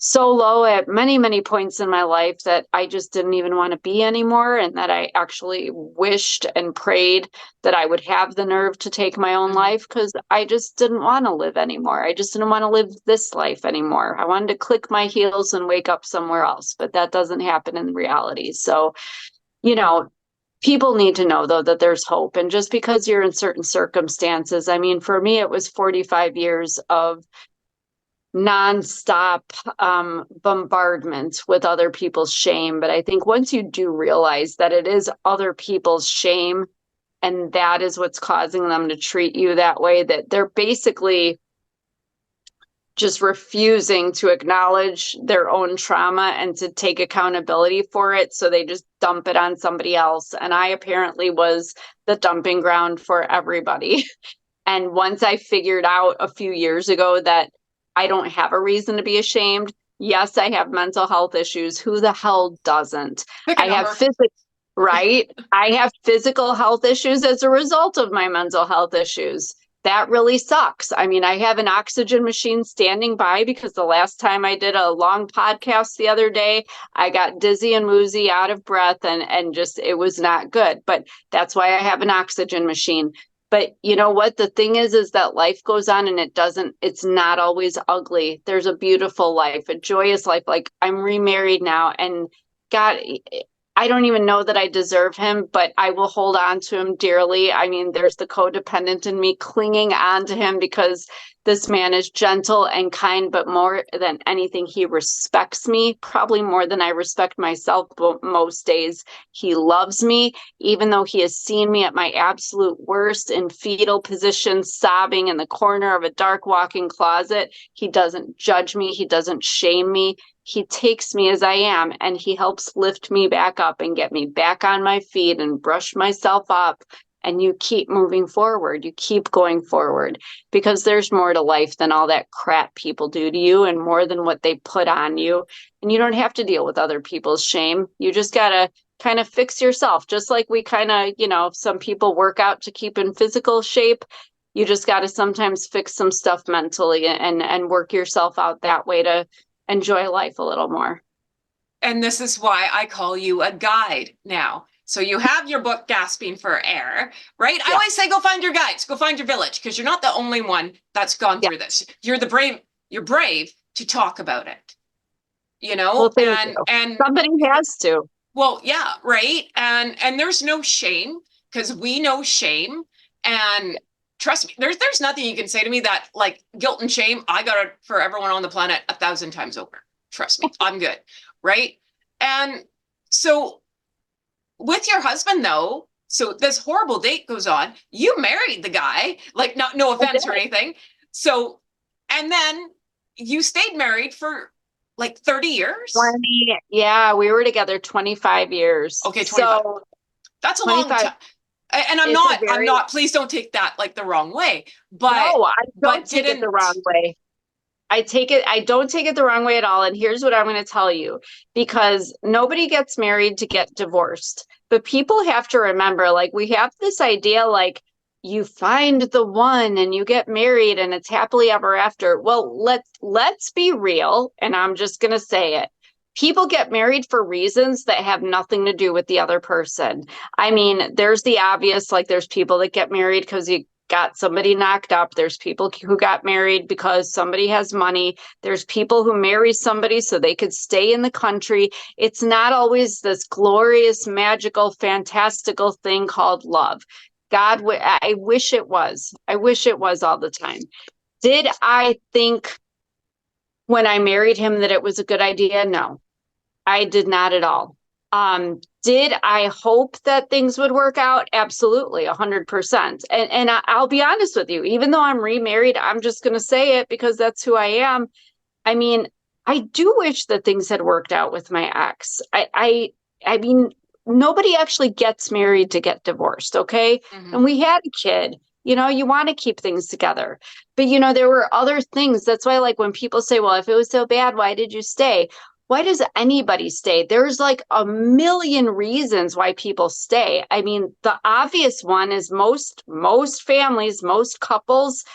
so low at many, many points in my life that I just didn't even want to be anymore. And that I actually wished and prayed that I would have the nerve to take my own life, because I just didn't want to live anymore. I just didn't want to live this life anymore. I wanted to click my heels and wake up somewhere else, but that doesn't happen in reality. So, people need to know, though, that there's hope. And just because you're in certain circumstances, for me, it was 45 years of nonstop bombardment with other people's shame. But I think once you do realize that it is other people's shame, and that is what's causing them to treat you that way, that they're basically just refusing to acknowledge their own trauma and to take accountability for it. So they just dump it on somebody else. And I apparently was the dumping ground for everybody. And once I figured out a few years ago that I don't have a reason to be ashamed. Yes, I have mental health issues. Who the hell doesn't? I have right? I have physical health issues as a result of my mental health issues. that really sucks. I mean, I have an oxygen machine standing by because the last time I did a long podcast the other day, I got dizzy and woozy, out of breath, and just, it was not good. But that's why I have an oxygen machine. But you know what? The thing is that life goes on, and it's not always ugly. There's a beautiful life, a joyous life. Like, I'm remarried now, and God, I don't even know that I deserve him, but I will hold on to him dearly. I mean, there's the codependent in me clinging on to him because this man is gentle and kind, but more than anything, he respects me, probably more than I respect myself most days. He loves me, even though he has seen me at my absolute worst in fetal position, sobbing in the corner of a dark walk-in closet. He doesn't judge me. He doesn't shame me. He takes me as I am, and he helps lift me back up and get me back on my feet and brush myself up. And you keep moving forward. You keep going forward, because there's more to life than all that crap people do to you, and more than what they put on you. And you don't have to deal with other people's shame. You just got to kind of fix yourself. Just like we kind of, some people work out to keep in physical shape. You just got to sometimes fix some stuff mentally and work yourself out that way to enjoy life a little more. And this is why I call you a guide now. So you have your book, Gasping for Air, right? Yeah. I always say, go find your guides, go find your village, because you're not the only one that's gone through this. You're brave to talk about it, Well, and somebody has to. Well, yeah, right. And there's no shame, because we know shame. And trust me, there's nothing you can say to me that, like, guilt and shame, I got it for everyone on the planet 1,000 times over. Trust me, I'm good, right? And so with your husband, though, so this horrible date goes on. You married the guy, like, no offense or anything. So, and then you stayed married for like 30 years? 20, yeah, we were together 25 years. Okay, 25. So, that's a long time. And I'm not, please don't take that like the wrong way. But no, I don't take it the wrong way. I don't take it the wrong way at all. And here's what I'm going to tell you, because nobody gets married to get divorced. But people have to remember, like, we have this idea, like, you find the one and you get married and it's happily ever after. Well, let's be real. And I'm just going to say it. People get married for reasons that have nothing to do with the other person. I mean, there's the obvious, like, there's people that get married because you got somebody knocked up. There's people who got married because somebody has money. There's people who marry somebody so they could stay in the country. It's not always this glorious, magical, fantastical thing called love. God, I wish it was. I wish it was all the time. Did I think when I married him that it was a good idea? No, I did not at all. Did I hope that things would work out? Absolutely, 100%. And I'll be honest with you, even though I'm remarried, I'm just going to say it because that's who I am. I mean, I do wish that things had worked out with my ex. I mean, nobody actually gets married to get divorced, okay? Mm-hmm. And we had a kid. You want to keep things together. But, there were other things. That's why, like, when people say, well, if it was so bad, why did you stay? Why does anybody stay? There's like a million reasons why people stay. I mean, the obvious one is most families, most couples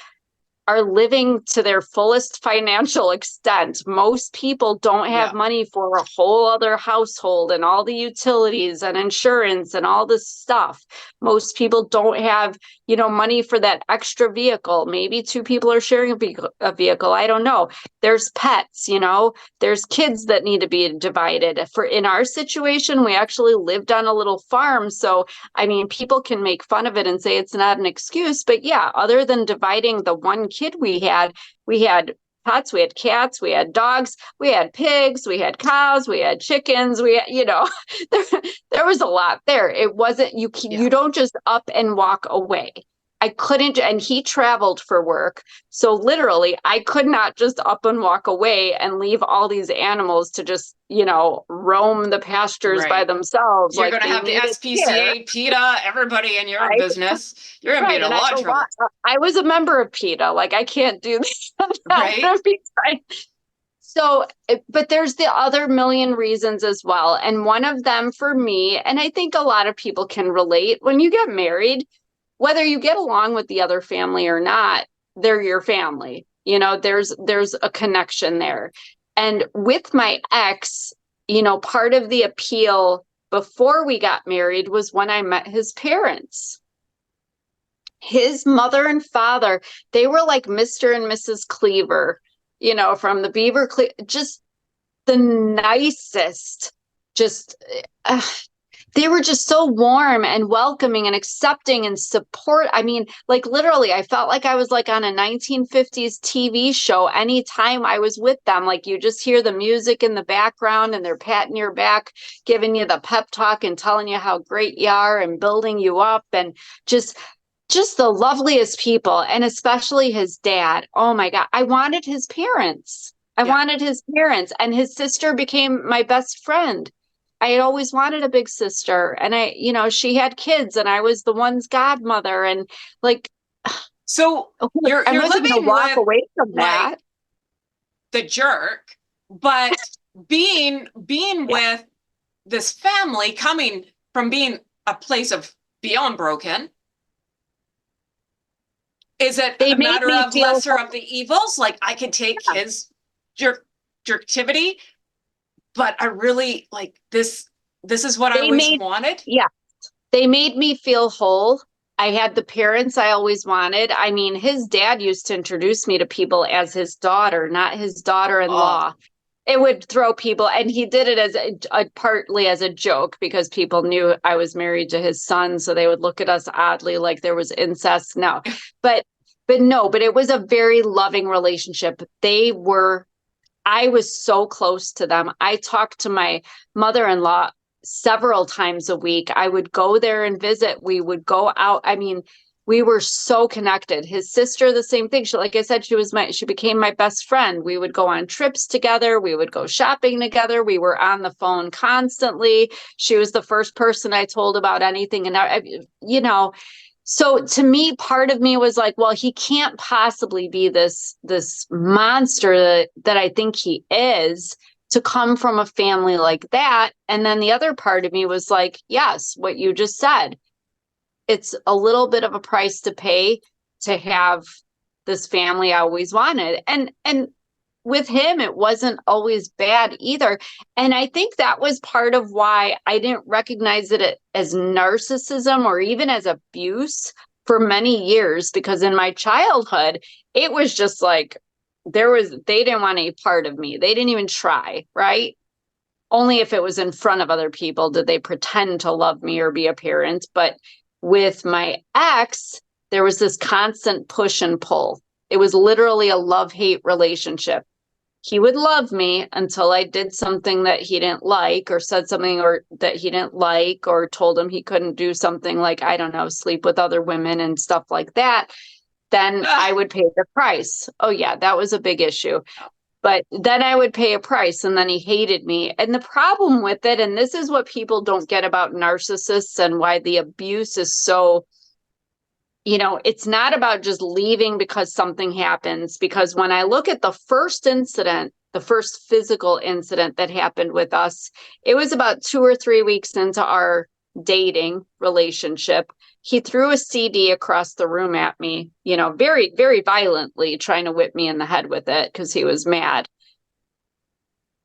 are living to their fullest financial extent. Most people don't have money for a whole other household and all the utilities and insurance and all this stuff. Most people don't have, money for that extra vehicle. Maybe two people are sharing a vehicle. I don't know. There's pets, there's kids that need to be divided. In our situation, we actually lived on a little farm. So, I mean, people can make fun of it and say it's not an excuse, but yeah, other than dividing the one kid we had pets, we had cats, we had dogs, we had pigs, we had cows, we had chickens, we had, there was a lot there. It wasn't, you don't just up and walk away. I couldn't, and he traveled for work. So literally, I could not just up and walk away and leave all these animals to just, roam the pastures by themselves. You're going to have the SPCA, PETA, everybody in your business. You're going to be in a lot of trouble. I was a member of PETA. Like, I can't do this. Right. So, but there's the other million reasons as well. And one of them for me, and I think a lot of people can relate, when you get married, whether you get along with the other family or not, they're your family. You know, there's a connection there. And with my ex, you know, part of the appeal before we got married was when I met his parents. His mother and father, they were like Mr. and Mrs. Cleaver, you know, from the just the nicest, just they were just so warm and welcoming and accepting and support. I mean, like literally, I felt like I was like on a 1950s TV show anytime I was with them. Like you just hear the music in the background and they're patting your back, giving you the pep talk and telling you how great you are and building you up, and just the loveliest people. And especially his dad. Oh my God. I wanted his parents. I wanted his parents, and his sister became my best friend. I had always wanted a big sister, and you know, she had kids and I was the one's godmother, and like, so you're wasn't going to living walk with away from that. like the jerk, but being with this family coming from being a place of beyond broken, is it They a made matter me of feel lesser of the evils? Like I could take his jerktivity, but I really like this. This is what I always wanted. Yeah, they made me feel whole. I had the parents I always wanted. I mean, his dad used to introduce me to people as his daughter, not his daughter-in-law. Oh. It would throw people, and he did it as partly as a joke because people knew I was married to his son, so they would look at us oddly like there was incest. No, but no, but it was a very loving relationship. I was so close to them. I talked to my mother-in-law several times a week. I would go there and visit. We would go out. I mean, we were so connected. His sister, the same thing. She, like I said, she became my best friend. We would go on trips together. We would go shopping together. We were on the phone constantly. She was the first person I told about anything. And, you know, so to me, part of me was like, well, he can't possibly be this monster that I think he is, to come from a family like that. And then the other part of me was like, yes, what you just said. It's a little bit of a price to pay to have this family I always wanted. And with him, it wasn't always bad either. And I think that was part of why I didn't recognize it as narcissism or even as abuse for many years, because in my childhood, it was just like, they didn't want any part of me. They didn't even try, right? Only if it was in front of other people did they pretend to love me or be a parent. But with my ex, there was this constant push and pull. It was literally a love-hate relationship. He would love me until I did something that he didn't like, or said something that he didn't like, or told him he couldn't do something like, I don't know, sleep with other women and stuff like that. Then I would pay the price. Oh yeah, that was a big issue. But then I would pay a price, and then he hated me. And the problem with it, and this is what people don't get about narcissists and why the abuse is so, you know, it's not about just leaving because something happens. Because when I look at the first incident, the first physical incident that happened with us, it was about 2 or 3 weeks into our dating relationship. He threw a CD across the room at me, you know, very, very violently, trying to whip me in the head with it because he was mad.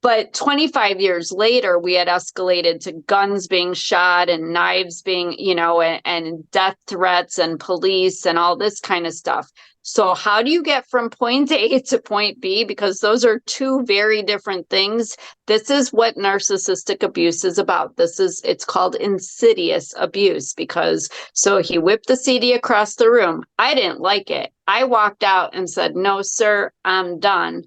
But 25 years later, we had escalated to guns being shot and knives being, you know, and death threats and police and all this kind of stuff. So how do you get from point A to point B? Because those are two very different things. This is what narcissistic abuse is about. It's called insidious abuse, because so he whipped the CD across the room. I didn't like it. I walked out and said, no, sir, I'm done.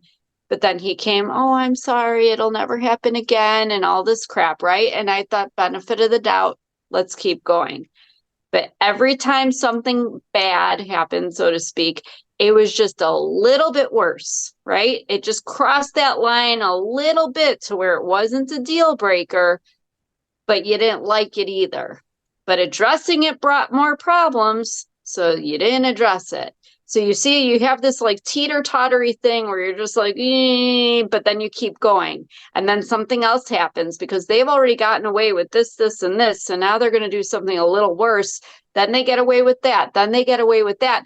But then he came, oh, I'm sorry, it'll never happen again, and all this crap, right? And I thought, benefit of the doubt, let's keep going. But every time something bad happened, so to speak, it was just a little bit worse, right? It just crossed that line a little bit to where it wasn't a deal breaker, but you didn't like it either. But addressing it brought more problems, so you didn't address it. So you see, you have this like teeter-tottery thing where you're just like, but then you keep going. And then something else happens because they've already gotten away with this, this, and this. So now they're going to do something a little worse. Then they get away with that. Then they get away with that.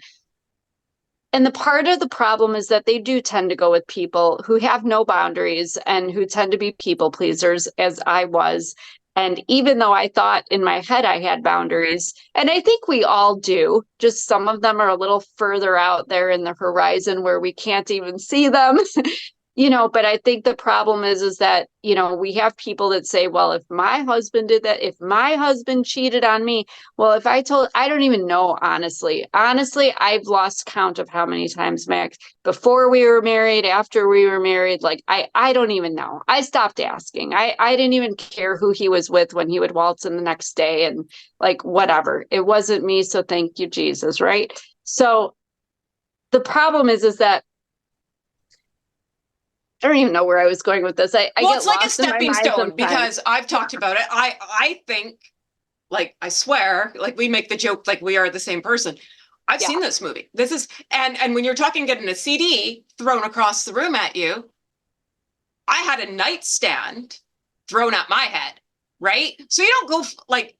And the part of the problem is that they do tend to go with people who have no boundaries and who tend to be people pleasers, as I was. And even though I thought in my head I had boundaries, and I think we all do, just some of them are a little further out there in the horizon where we can't even see them. But I think the problem is that, we have people that say, well, if my husband did that, if my husband cheated on me, well, I don't even know, honestly, I've lost count of how many times, Max, before we were married, after we were married, like, I don't even know. I stopped asking. I didn't even care who he was with when he would waltz in the next day and like, whatever. It wasn't me. So thank you, Jesus. Right. So the problem is that I don't even know where I was going with this. I Well, get it's like a lost in my stepping mind stone sometimes. because I've talked about it. I think, like, I swear, like we make the joke like we are the same person. I've seen this movie. This is and when you're talking getting a CD thrown across the room at you, I had a nightstand thrown at my head, right? So you don't go like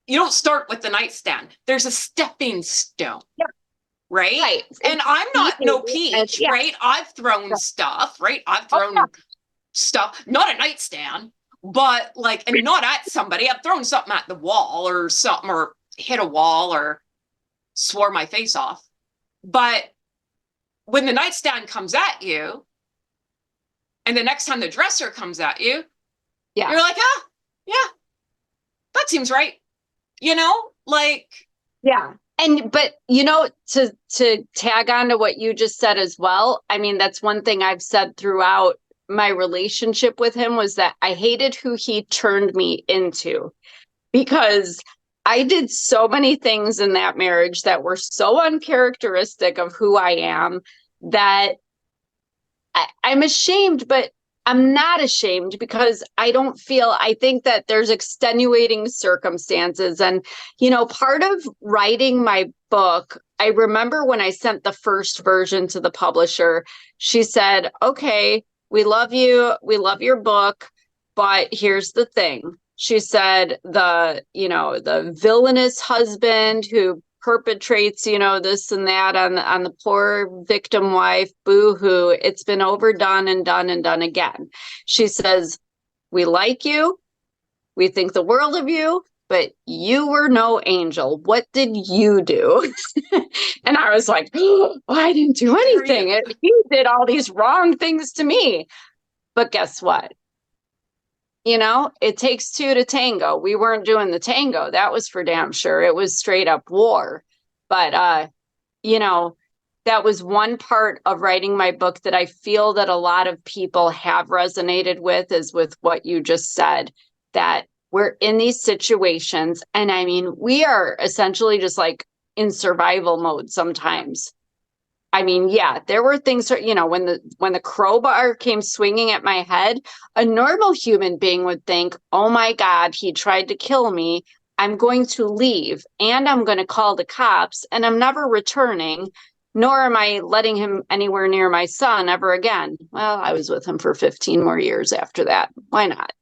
you don't start with the nightstand. There's a stepping stone. Yeah. Right? Right. And I'm not no peach, Yeah. right? I've thrown stuff, right? I've thrown stuff, not a nightstand, but like, and not at somebody. I've thrown something at the wall or something, or hit a wall or swore my face off. But when the nightstand comes at you, and the next time the dresser comes at you, Yeah. you're like, yeah, that seems right. Like, Yeah. But to tag on to what you just said as well, I mean, that's one thing I've said throughout my relationship with him was that I hated who he turned me into, because I did so many things in that marriage that were so uncharacteristic of who I am that I'm ashamed, but I'm not ashamed because I think that there's extenuating circumstances. And, part of writing my book, I remember when I sent the first version to the publisher, she said, okay, we love you. We love your book, but here's the thing. She said, the villainous husband who perpetrates, this and that on the poor victim wife, boo-hoo, it's been overdone and done and done again. She says, we like you, we think the world of you, but you were no angel. What did you do? And I was like, oh, I didn't do anything. He did all these wrong things to me. But guess what? It takes two to tango. We weren't doing the tango. That was for damn sure. It was straight up war. But, that was one part of writing my book that I feel that a lot of people have resonated with, is with what you just said, that we're in these situations. And I mean, we are essentially just like in survival mode sometimes. I mean, yeah, there were things, when the crowbar came swinging at my head, a normal human being would think, oh my God, he tried to kill me. I'm going to leave and I'm going to call the cops and I'm never returning, nor am I letting him anywhere near my son ever again. Well, I was with him for 15 more years after that. Why not?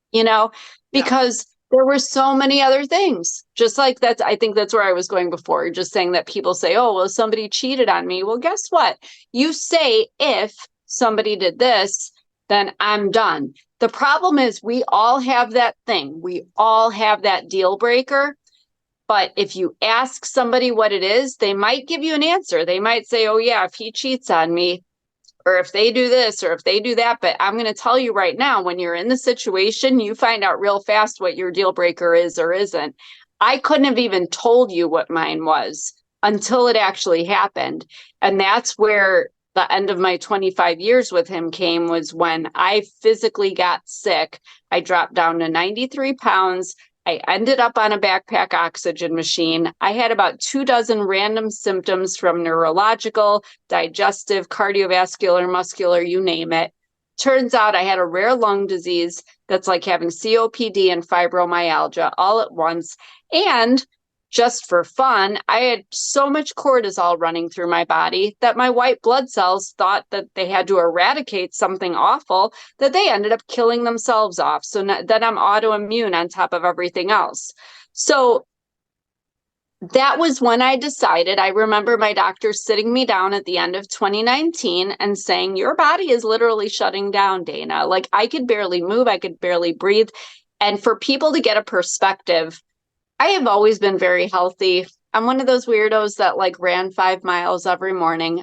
Because there were so many other things. Just like that, I think that's where I was going before, just saying that people say, oh, well, somebody cheated on me. Well, guess what? You say, if somebody did this, then I'm done. The problem is we all have that thing. We all have that deal breaker. But if you ask somebody what it is, they might give you an answer. They might say, oh, yeah, if he cheats on me, or if they do this, or if they do that. But I'm going to tell you right now, when you're in the situation, you find out real fast what your deal breaker is or isn't. I couldn't have even told you what mine was until it actually happened. And that's where the end of my 25 years with him came, was when I physically got sick. I dropped down to 93 pounds. I ended up on a backpack oxygen machine. I had about 24 random symptoms from neurological, digestive, cardiovascular, muscular, you name it. Turns out I had a rare lung disease that's like having COPD and fibromyalgia all at once. And just for fun, I had so much cortisol running through my body that my white blood cells thought that they had to eradicate something awful, that they ended up killing themselves off. So then I'm autoimmune on top of everything else. So that was when I decided. I remember my doctor sitting me down at the end of 2019 and saying, your body is literally shutting down, Dana. Like, I could barely move, I could barely breathe. And for people to get a perspective, I have always been very healthy. I'm one of those weirdos that like ran 5 miles every morning,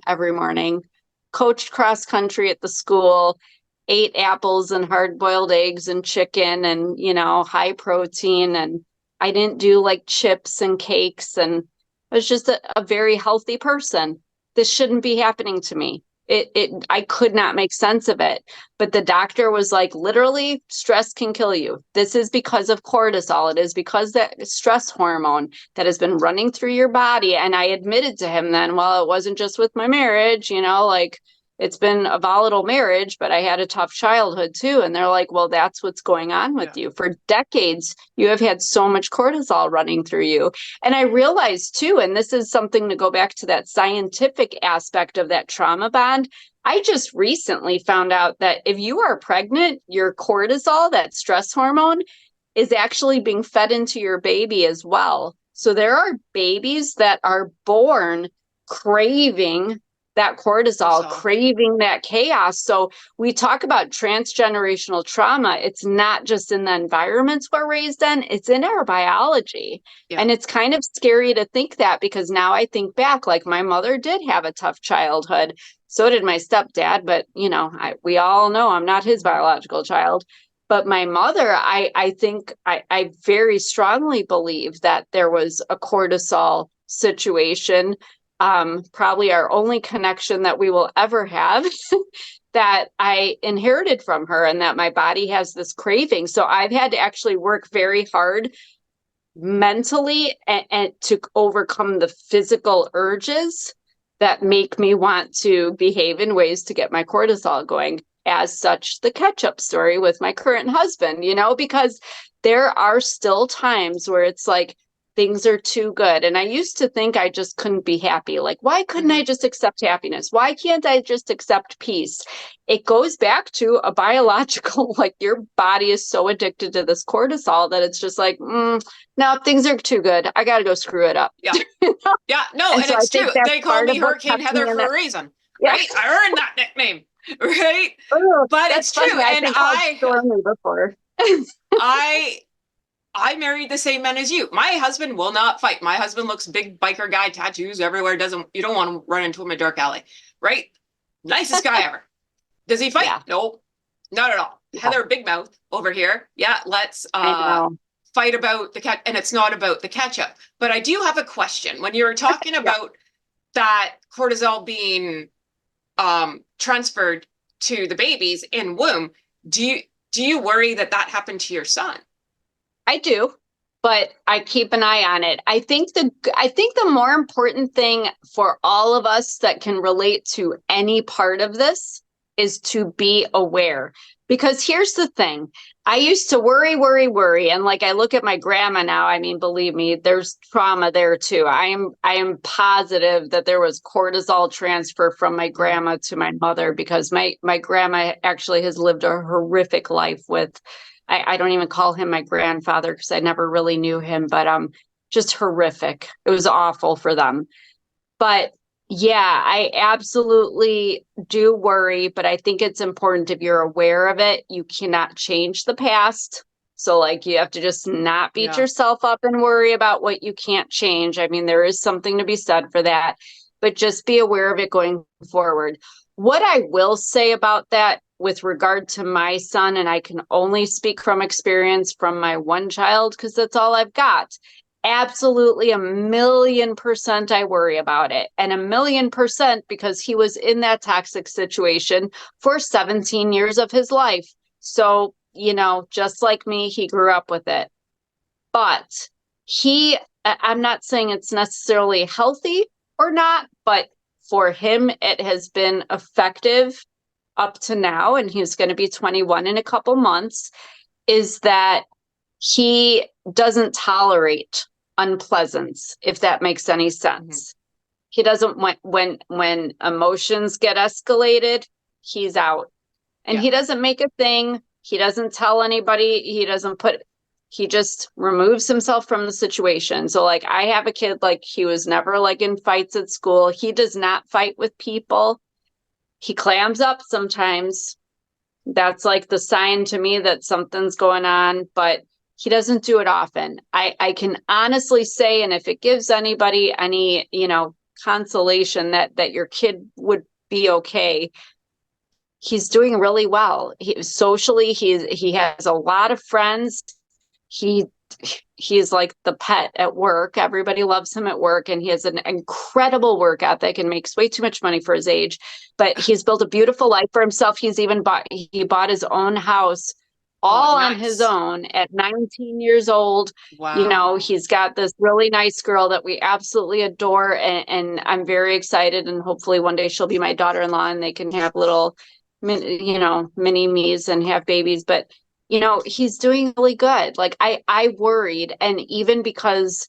coached cross country at the school, ate apples and hard boiled eggs and chicken and, high protein. And I didn't do like chips and cakes, and I was just a very healthy person. This shouldn't be happening to me. I could not make sense of it. But the doctor was like, literally, stress can kill you. This is because of cortisol. It is because that stress hormone that has been running through your body. And I admitted to him then, well, it wasn't just with my marriage, like it's been a volatile marriage, but I had a tough childhood too. And they're like, well, that's what's going on with you. For decades, you have had so much cortisol running through you. And I realized too, and this is something to go back to that scientific aspect of that trauma bond. I just recently found out that if you are pregnant, your cortisol, that stress hormone, is actually being fed into your baby as well. So there are babies that are born craving that cortisol, craving that chaos. So we talk about transgenerational trauma. It's not just in the environments we're raised in, it's in our biology. Yeah. And it's kind of scary to think that, because now I think back, like my mother did have a tough childhood. So did my stepdad, but we all know I'm not his biological child. But my mother, I think I very strongly believe that there was a cortisol situation, probably our only connection that we will ever have, that I inherited from her, and that my body has this craving. So I've had to actually work very hard mentally and to overcome the physical urges that make me want to behave in ways to get my cortisol going. As such, the catch-up story with my current husband, because there are still times where it's like, things are too good. And I used to think I just couldn't be happy. Like, why couldn't I just accept happiness? Why can't I just accept peace? It goes back to a biological, like your body is so addicted to this cortisol that it's just like, no, things are too good. I got to go screw it up. Yeah. Yeah. No, and so it's true. They call me Hurricane Heather for a reason, right? I earned that nickname, right? But it's true. Funny. And I Stormy before. I married the same men as you. My husband will not fight. My husband looks big biker guy, tattoos everywhere. You don't want to run into him in a dark alley, right? Nicest guy ever. Does he fight? Yeah. No, not at all. Yeah. Heather, big mouth over here. Yeah, let's fight about the cat. And it's not about the ketchup. But I do have a question. When you were talking about that cortisol being transferred to the babies in womb, do you worry that happened to your son? I do, but I keep an eye on it. I think the more important thing for all of us that can relate to any part of this is to be aware. Because here's the thing. I used to worry. And like, I look at my grandma now, I mean, believe me, there's trauma there too. I am positive that there was cortisol transfer from my grandma to my mother, because my grandma actually has lived a horrific life with, I don't even call him my grandfather because I never really knew him, but just horrific. It was awful for them. But yeah, I absolutely do worry, but I think it's important, if you're aware of it, you cannot change the past. So like, you have to just not beat yourself up and worry about what you can't change. I mean, there is something to be said for that, but just be aware of it going forward. What I will say about that with regard to my son, and I can only speak from experience from my one child, because that's all I've got. Absolutely 1,000,000% I worry about it. And 1,000,000% because he was in that toxic situation for 17 years of his life. So, just like me, he grew up with it. But I'm not saying it's necessarily healthy or not, but for him, it has been effective up to now, and he's going to be 21 in a couple months, is that he doesn't tolerate unpleasance, if that makes any sense. He doesn't want, when emotions get escalated, he's out. And he doesn't make a thing. He doesn't tell anybody. He just removes himself from the situation. So like, I have a kid, like, he was never like in fights at school. He does not fight with people. He clams up sometimes. That's like the sign to me that something's going on, but he doesn't do it often. I can honestly say, and if it gives anybody any, consolation that your kid would be okay, he's doing really well. Socially, he has a lot of friends. He's like the pet at work. Everybody loves him at work, and he has an incredible work ethic and makes way too much money for his age. But he's built a beautiful life for himself. He bought his own house all on his own at 19 years old. Wow. He's got this really nice girl that we absolutely adore, and I'm very excited. And hopefully one day she'll be my daughter-in-law, and they can have little, mini me's and have babies. But he's doing really good. Like I worried. And even because,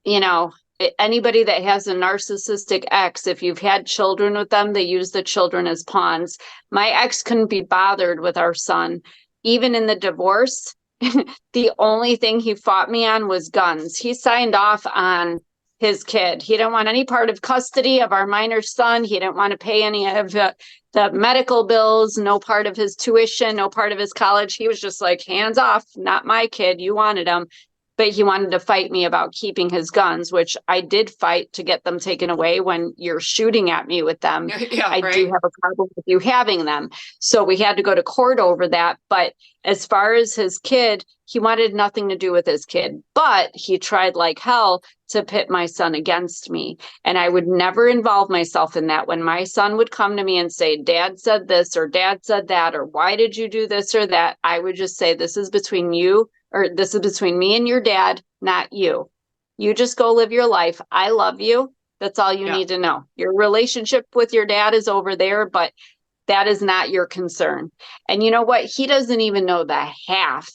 anybody that has a narcissistic ex, if you've had children with them, they use the children as pawns. My ex couldn't be bothered with our son. Even in the divorce, the only thing he fought me on was guns. He signed off on his kid. He didn't want any part of custody of our minor son. He didn't want to pay any of the medical bills, no part of his tuition, no part of his college. He was just like, hands off, not my kid. You wanted him. But he wanted to fight me about keeping his guns, which I did fight to get them taken away. When you're shooting at me with them, I do have a problem with you having them. So we had to go to court over that. But as far as his kid, he wanted nothing to do with his kid. But he tried like hell to pit my son against me. And I would never involve myself in that. When my son would come to me and say, Dad said this, or Dad said that, or why did you do this or that? I would just say, this is between you, or this is between me and your dad, not you. You just go live your life. I love you. That's all you need to know. Your relationship with your dad is over there, but that is not your concern. And you know what? He doesn't even know the half.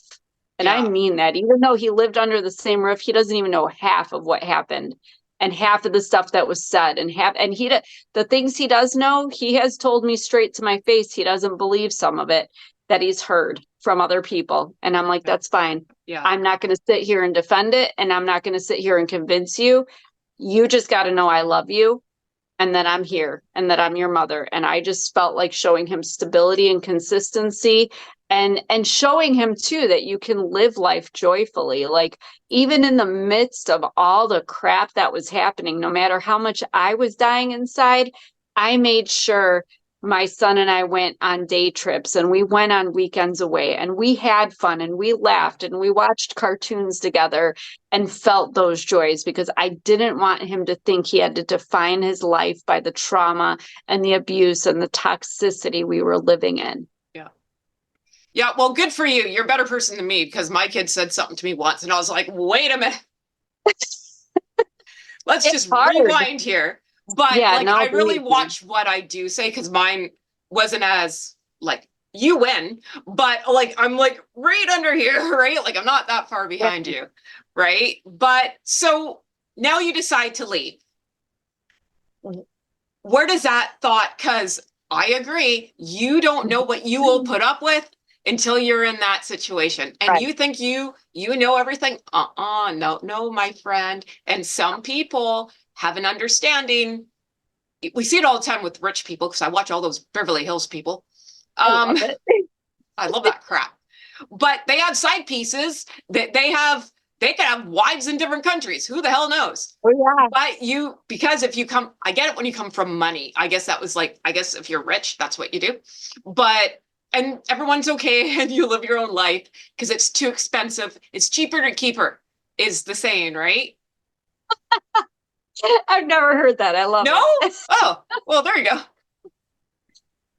And I mean that. Even though he lived under the same roof, he doesn't even know half of what happened and half of the stuff that was said. And the things he does know, he has told me straight to my face. He doesn't believe some of it that he's heard from other people. And I'm like, that's fine. I'm not going to sit here and defend it. And I'm not going to sit here and convince you. You just got to know I love you, and that I'm here, and that I'm your mother. And I just felt like showing him stability and consistency, and showing him too that you can live life joyfully. Like, even in the midst of all the crap that was happening, no matter how much I was dying inside, I made sure my son and I went on day trips, and we went on weekends away, and we had fun, and we laughed, and we watched cartoons together and felt those joys, because I didn't want him to think he had to define his life by the trauma and the abuse and the toxicity we were living in. Yeah. Well, good for you. You're a better person than me, because my kid said something to me once and I was like, wait a minute. Let's just rewind here. But I really watch what I do say, because mine wasn't as like, you win, but like, I'm like right under here, right? Like, I'm not that far behind you, right? But so now you decide to leave. Where does that thought, because I agree, you don't know what you will put up with until you're in that situation. And you think you know everything. No, my friend. And some people have an understanding. We see it all the time with rich people, because I watch all those Beverly Hills people. I love that crap. But they have side pieces that they can have wives in different countries. Who the hell knows? Oh, yeah. But because if you come, I get it when you come from money. I guess that was like, I guess if you're rich, that's what you do. And everyone's okay and you live your own life because it's too expensive. It's cheaper to keep her, is the saying, right? I've never heard that. I love it. Oh, well, there you go.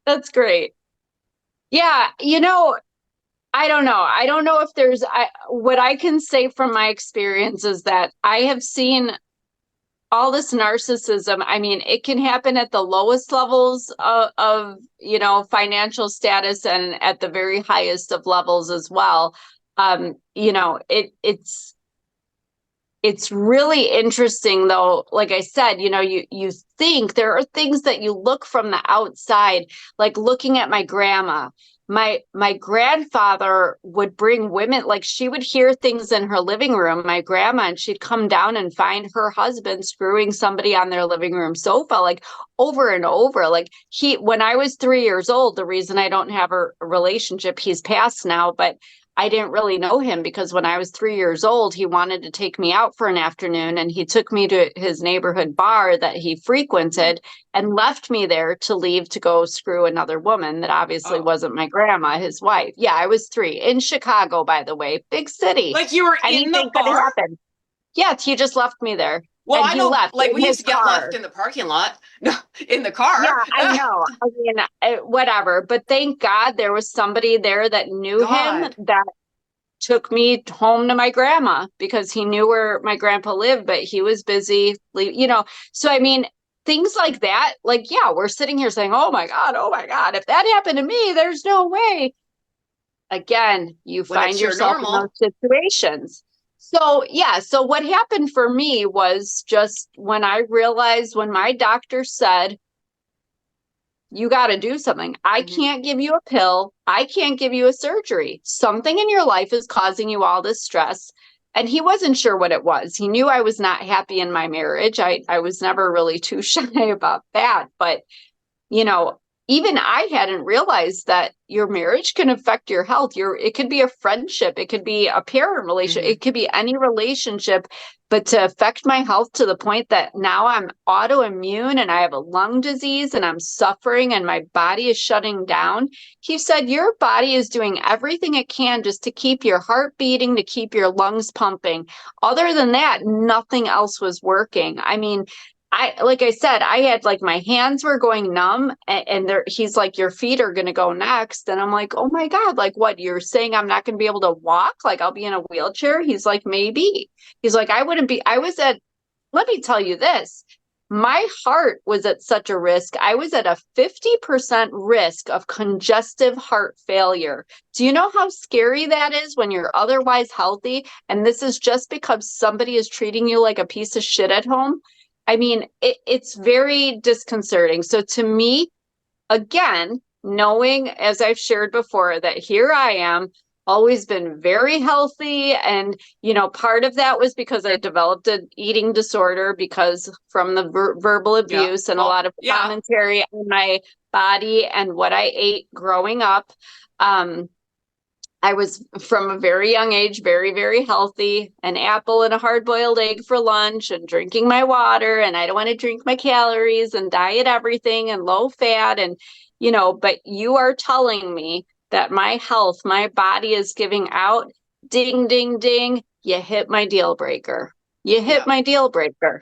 That's great. Yeah. I don't know. I don't know if what I can say from my experience is that I have seen all this narcissism. I mean, it can happen at the lowest levels of financial status, and at the very highest of levels as well. It's it's really interesting though. Like I said, you think there are things that you look from the outside, like looking at my grandma. My grandfather would bring women, like she would hear things in her living room, my grandma, and she'd come down and find her husband screwing somebody on their living room sofa, like over and over. Like when I was 3 years old, the reason I don't have a relationship, he's passed now, but I didn't really know him because when I was 3 years old, he wanted to take me out for an afternoon, and he took me to his neighborhood bar that he frequented and left me there to leave to go screw another woman that obviously wasn't my grandma, his wife. Yeah, I was 3 in Chicago, by the way, big city. Like you were in the Anything could bar? happen. Yeah, he just left me there. Well, and I he know, left like in we used his to get car. left in the parking lot, no, in the car. Yeah, I know. I mean, whatever. But thank God there was somebody there that knew him God. that took me home to my grandma because he knew where my grandpa lived, but he was busy, So, I mean, things like that, like, yeah, we're sitting here saying, oh my God, if that happened to me, there's no way. Again, you When find it's your yourself in normal. those situations. So, yeah, so what happened for me was just when I realized when my doctor said, you got to do something. I can't give you a pill. I can't give you a surgery. Something in your life is causing you all this stress. And he wasn't sure what it was. He knew I was not happy in my marriage. I was never really too shy about that. But, you know, even I hadn't realized that your marriage can affect your health. It could be a friendship. It could be a parent relationship. It could be any relationship. But to affect my health to the point that now I'm autoimmune and I have a lung disease and I'm suffering and my body is shutting down. He said, your body is doing everything it can just to keep your heart beating, to keep your lungs pumping. Other than that, nothing else was working. I mean, like I said, I had like my hands were going numb and he's like, your feet are going to go next. And I'm like, oh my God, like what, you're saying I'm not going to be able to walk? Like I'll be in a wheelchair? He's like, maybe. He's like, let me tell you this. My heart was at such a risk. I was at a 50% risk of congestive heart failure. Do you know how scary that is when you're otherwise healthy? And this is just because somebody is treating you like a piece of shit at home. I mean, it's very disconcerting. So to me, again, knowing, as I've shared before, that here I am, always been very healthy. And, part of that was because I developed an eating disorder because from the verbal abuse and a lot of commentary on my body and what I ate growing up. I was from a very young age, very, very healthy, an apple and a hard-boiled egg for lunch and drinking my water. And I don't want to drink my calories and diet everything and low fat. And, but you are telling me that my health, my body is giving out. Ding, ding, ding. You hit my deal breaker. You hit my deal breaker.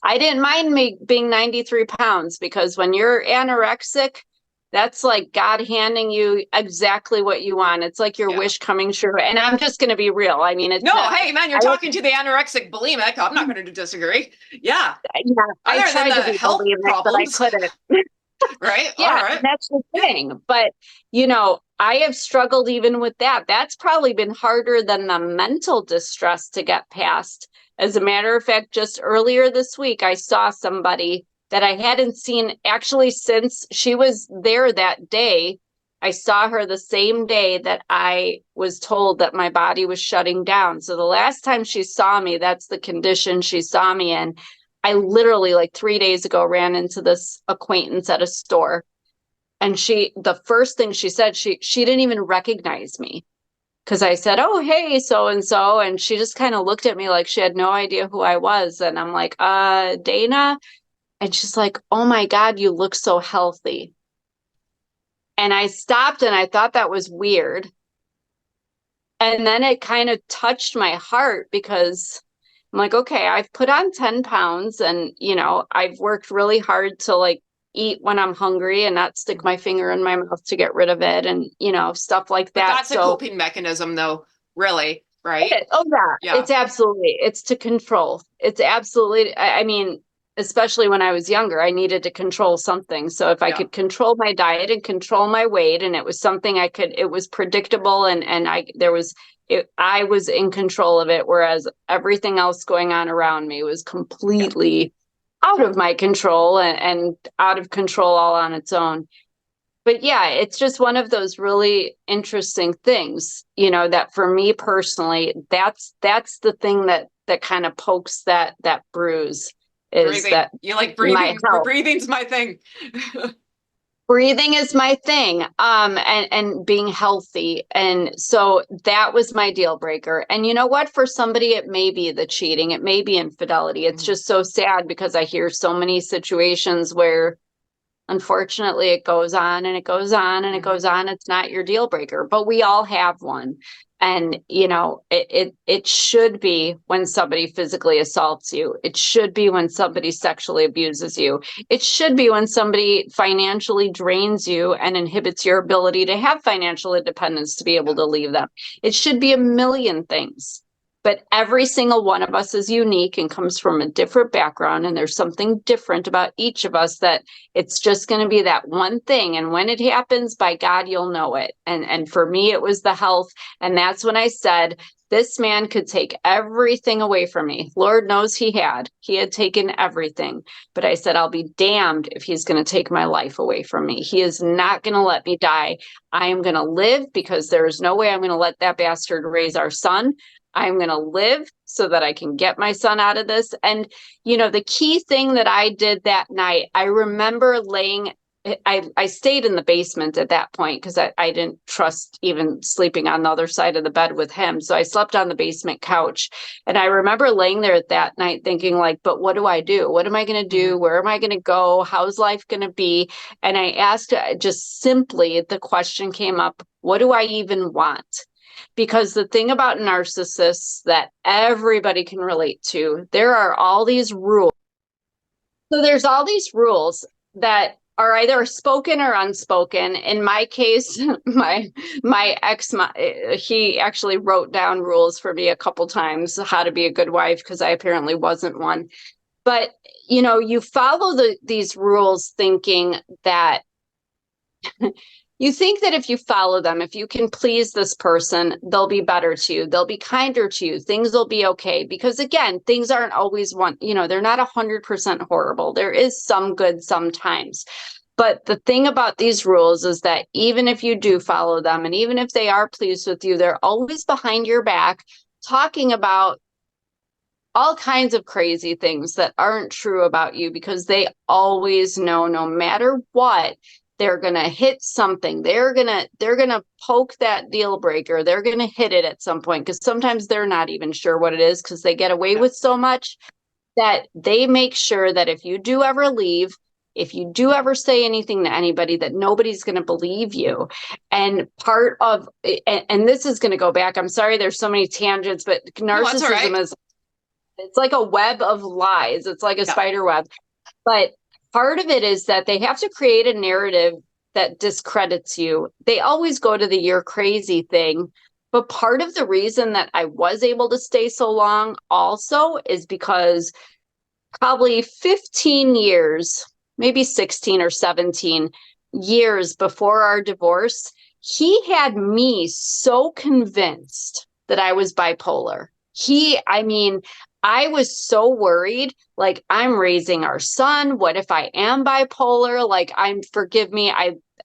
I didn't mind me being 93 pounds because when you're anorexic, that's like God handing you exactly what you want. It's like your wish coming true. And I'm just going to be real. I mean, Hey, man, you're talking to the anorexic bulimic. I'm not going to disagree. Yeah. I tried to be bulimic, but I couldn't. Right. Yeah. All right. And that's the thing. But, I have struggled even with that. That's probably been harder than the mental distress to get past. As a matter of fact, just earlier this week, I saw somebody that I hadn't seen actually since she was there that day. I saw her the same day that I was told that my body was shutting down. So the last time she saw me, that's the condition she saw me in. I literally, like 3 days ago, ran into this acquaintance at a store. And the first thing she said, she didn't even recognize me. Because I said, oh, hey, so-and-so. And she just kind of looked at me like she had no idea who I was. And I'm like, Dana? And she's like, oh my God, you look so healthy. And I stopped and I thought that was weird. And then it kind of touched my heart because I'm like, okay, I've put on 10 pounds and, I've worked really hard to like eat when I'm hungry and not stick my finger in my mouth to get rid of it and, stuff like that. But that's a coping mechanism though, really, right? It's absolutely, it's to control. It's absolutely, I mean, especially when I was younger, I needed to control something. So if I Yeah. could control my diet and control my weight, and it was something it was predictable, and I was in control of it, whereas everything else going on around me was Yeah. completely out of my control and out of control all on its own. But yeah, it's just one of those really interesting things, that for me personally, that's the thing that kind of pokes that bruise, is Breathing. that You like my breathing? health. Breathing's my thing. Breathing is my thing, and being healthy. And so that was my deal breaker. And you know what? For somebody, it may be the cheating, it may be infidelity. It's just so sad because I hear so many situations where unfortunately it goes on and it goes on and it goes on. It's not your deal breaker, but we all have one. And it should be when somebody physically assaults you. It should be when somebody sexually abuses you. It should be when somebody financially drains you and inhibits your ability to have financial independence to be able to leave them. It should be a million things. But every single one of us is unique and comes from a different background. And there's something different about each of us that it's just going to be that one thing. And when it happens, by God, you'll know it. And for me, it was the health. And that's when I said, this man could take everything away from me. Lord knows he had taken everything. But I said, I'll be damned if he's going to take my life away from me. He is not going to let me die. I am going to live, because there is no way I'm going to let that bastard raise our son. I'm going to live so that I can get my son out of this. And, the key thing that I did that night, I remember I stayed in the basement at that point because I didn't trust even sleeping on the other side of the bed with him. So I slept on the basement couch. And I remember laying there that night thinking like, but what do I do? What am I going to do? Where am I going to go? How's life going to be? And I asked just simply, the question came up, what do I even want? Because the thing about narcissists that everybody can relate to, there are all these rules. So there's all these rules that are either spoken or unspoken. In my case, my ex, he actually wrote down rules for me a couple times, how to be a good wife, because I apparently wasn't one. But, you follow these rules thinking that you think that if you follow them, if you can please this person, they'll be better to you. They'll be kinder to you. Things will be okay. Because again, things aren't always they're not 100% horrible. There is some good sometimes. But the thing about these rules is that even if you do follow them, and even if they are pleased with you, they're always behind your back talking about all kinds of crazy things that aren't true about you, because they always know, no matter what, they're going to hit something. They're going to poke that deal breaker. They're going to hit it at some point, because sometimes they're not even sure what it is, because they get away with so much that they make sure that if you do ever leave, if you do ever say anything to anybody, that nobody's going to believe you. And part of, and this is going to go back, I'm sorry, there's so many tangents, but narcissism is, it's like a web of lies. It's like a spider web. But part of it is that they have to create a narrative that discredits you. They always go to the "you're crazy" thing. But part of the reason that I was able to stay so long also is because probably 15 years, maybe 16 or 17 years before our divorce, he had me so convinced that I was bipolar. I was so worried, like, I'm raising our son. What if I am bipolar? Like, forgive me.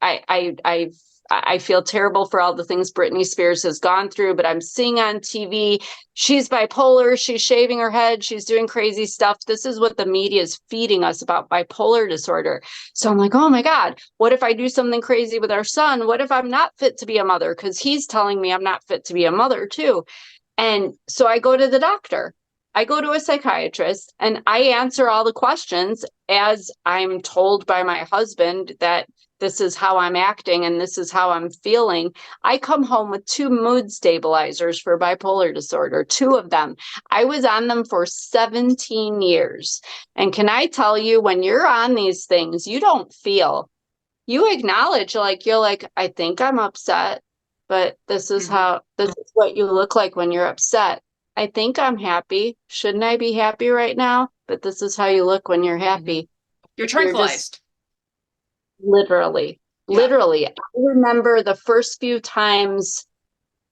I feel terrible for all the things Britney Spears has gone through, but I'm seeing on TV, she's bipolar. She's shaving her head. She's doing crazy stuff. This is what the media is feeding us about bipolar disorder. So I'm like, oh my God, what if I do something crazy with our son? What if I'm not fit to be a mother? Because he's telling me I'm not fit to be a mother too. And so I go to the doctor. I go to a psychiatrist and I answer all the questions as I'm told by my husband that this is how I'm acting and this is how I'm feeling. I come home with 2 mood stabilizers for bipolar disorder, 2 of them. I was on them for 17 years. And can I tell you, when you're on these things, you don't feel, you acknowledge, like, you're like, I think I'm upset, but this is what you look like when you're upset. I think I'm happy. Shouldn't I be happy right now? But this is how you look when you're happy. You're You're just tranquilized. literally, Yeah. literally. I remember the first few times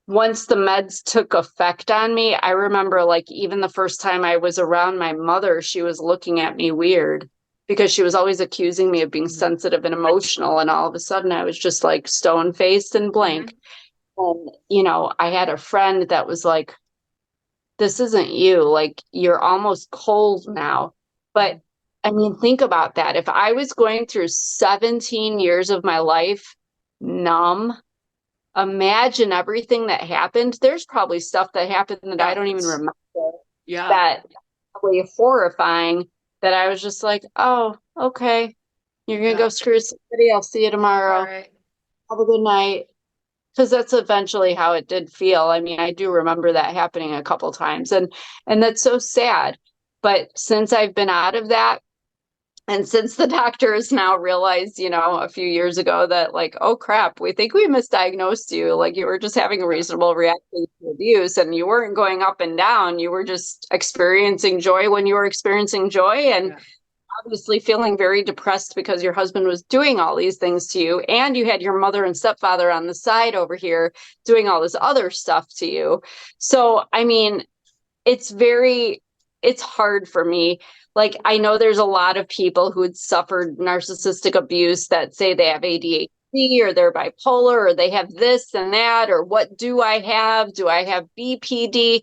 once the meds took effect on me, I remember like even the first time I was around my mother, she was looking at me weird because she was always accusing me of being sensitive and emotional. And all of a sudden I was just like stone faced and blank. And, you know, I had a friend that was like, this isn't you. Like, you're almost cold now. But I mean, think about that. If I was going through 17 years of my life numb, imagine everything that happened. There's probably stuff that happened that I don't even remember. Yeah. That probably horrifying that I was just like, oh, okay. You're gonna go screw somebody. I'll see you tomorrow. All right. Have a good night. Because that's eventually how it did feel. I mean, I do remember that happening a couple times, and that's so sad. But since I've been out of that, and since the doctor has now realized, you know, a few years ago that like, oh crap, we think we misdiagnosed you. Like you were just having a reasonable reaction to abuse and you weren't going up and down. You were just experiencing joy when you were experiencing joy. And obviously feeling very depressed because your husband was doing all these things to you, and you had your mother and stepfather on the side over here doing all this other stuff to you. So, I mean, it's hard for me. Like, I know there's a lot of people who had suffered narcissistic abuse that say they have ADHD or they're bipolar or they have this and that, or what do I have? Do I have BPD?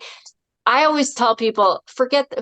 I always tell people,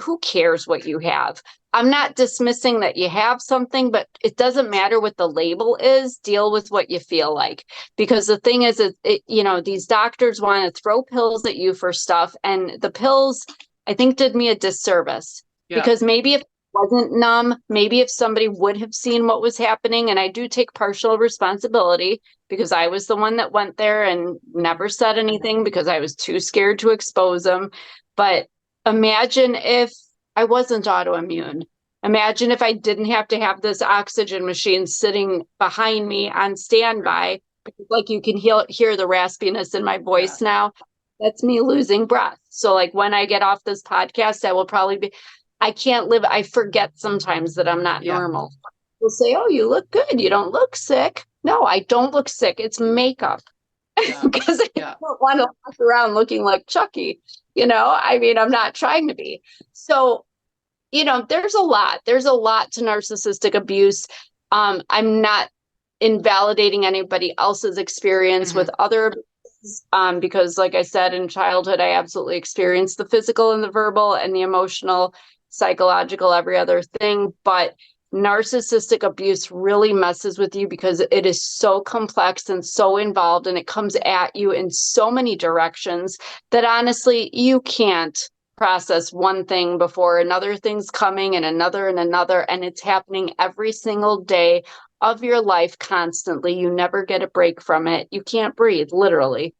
who cares what you have? I'm not dismissing that you have something, but it doesn't matter what the label is. Deal with what you feel like. Because the thing is, you know, these doctors want to throw pills at you for stuff. And the pills, I think, did me a disservice. Because maybe if I wasn't numb, maybe if somebody would have seen what was happening, and I do take partial responsibility because I was the one that went there and never said anything because I was too scared to expose them. But imagine if I wasn't autoimmune. Imagine if I didn't have to have this oxygen machine sitting behind me on standby. Like you can hear the raspiness in my voice now. That's me losing breath. So like when I get off this podcast, I will probably be, I can't live. I forget sometimes that I'm not normal. They'll say, oh, you look good. You don't look sick. No, I don't look sick. It's makeup. Because I don't want to walk around looking like Chucky. You know, I mean, I'm not trying to be. So, you know, there's a lot to narcissistic abuse. I'm not invalidating anybody else's experience with other abuse, because like I said, in childhood, I absolutely experienced the physical and the verbal and the emotional, psychological, every other thing. But narcissistic abuse really messes with you because it is so complex and so involved, and it comes at you in so many directions that honestly, you can't process one thing before another thing's coming and another, and it's happening every single day of your life constantly. You never get a break from it. You can't breathe, literally.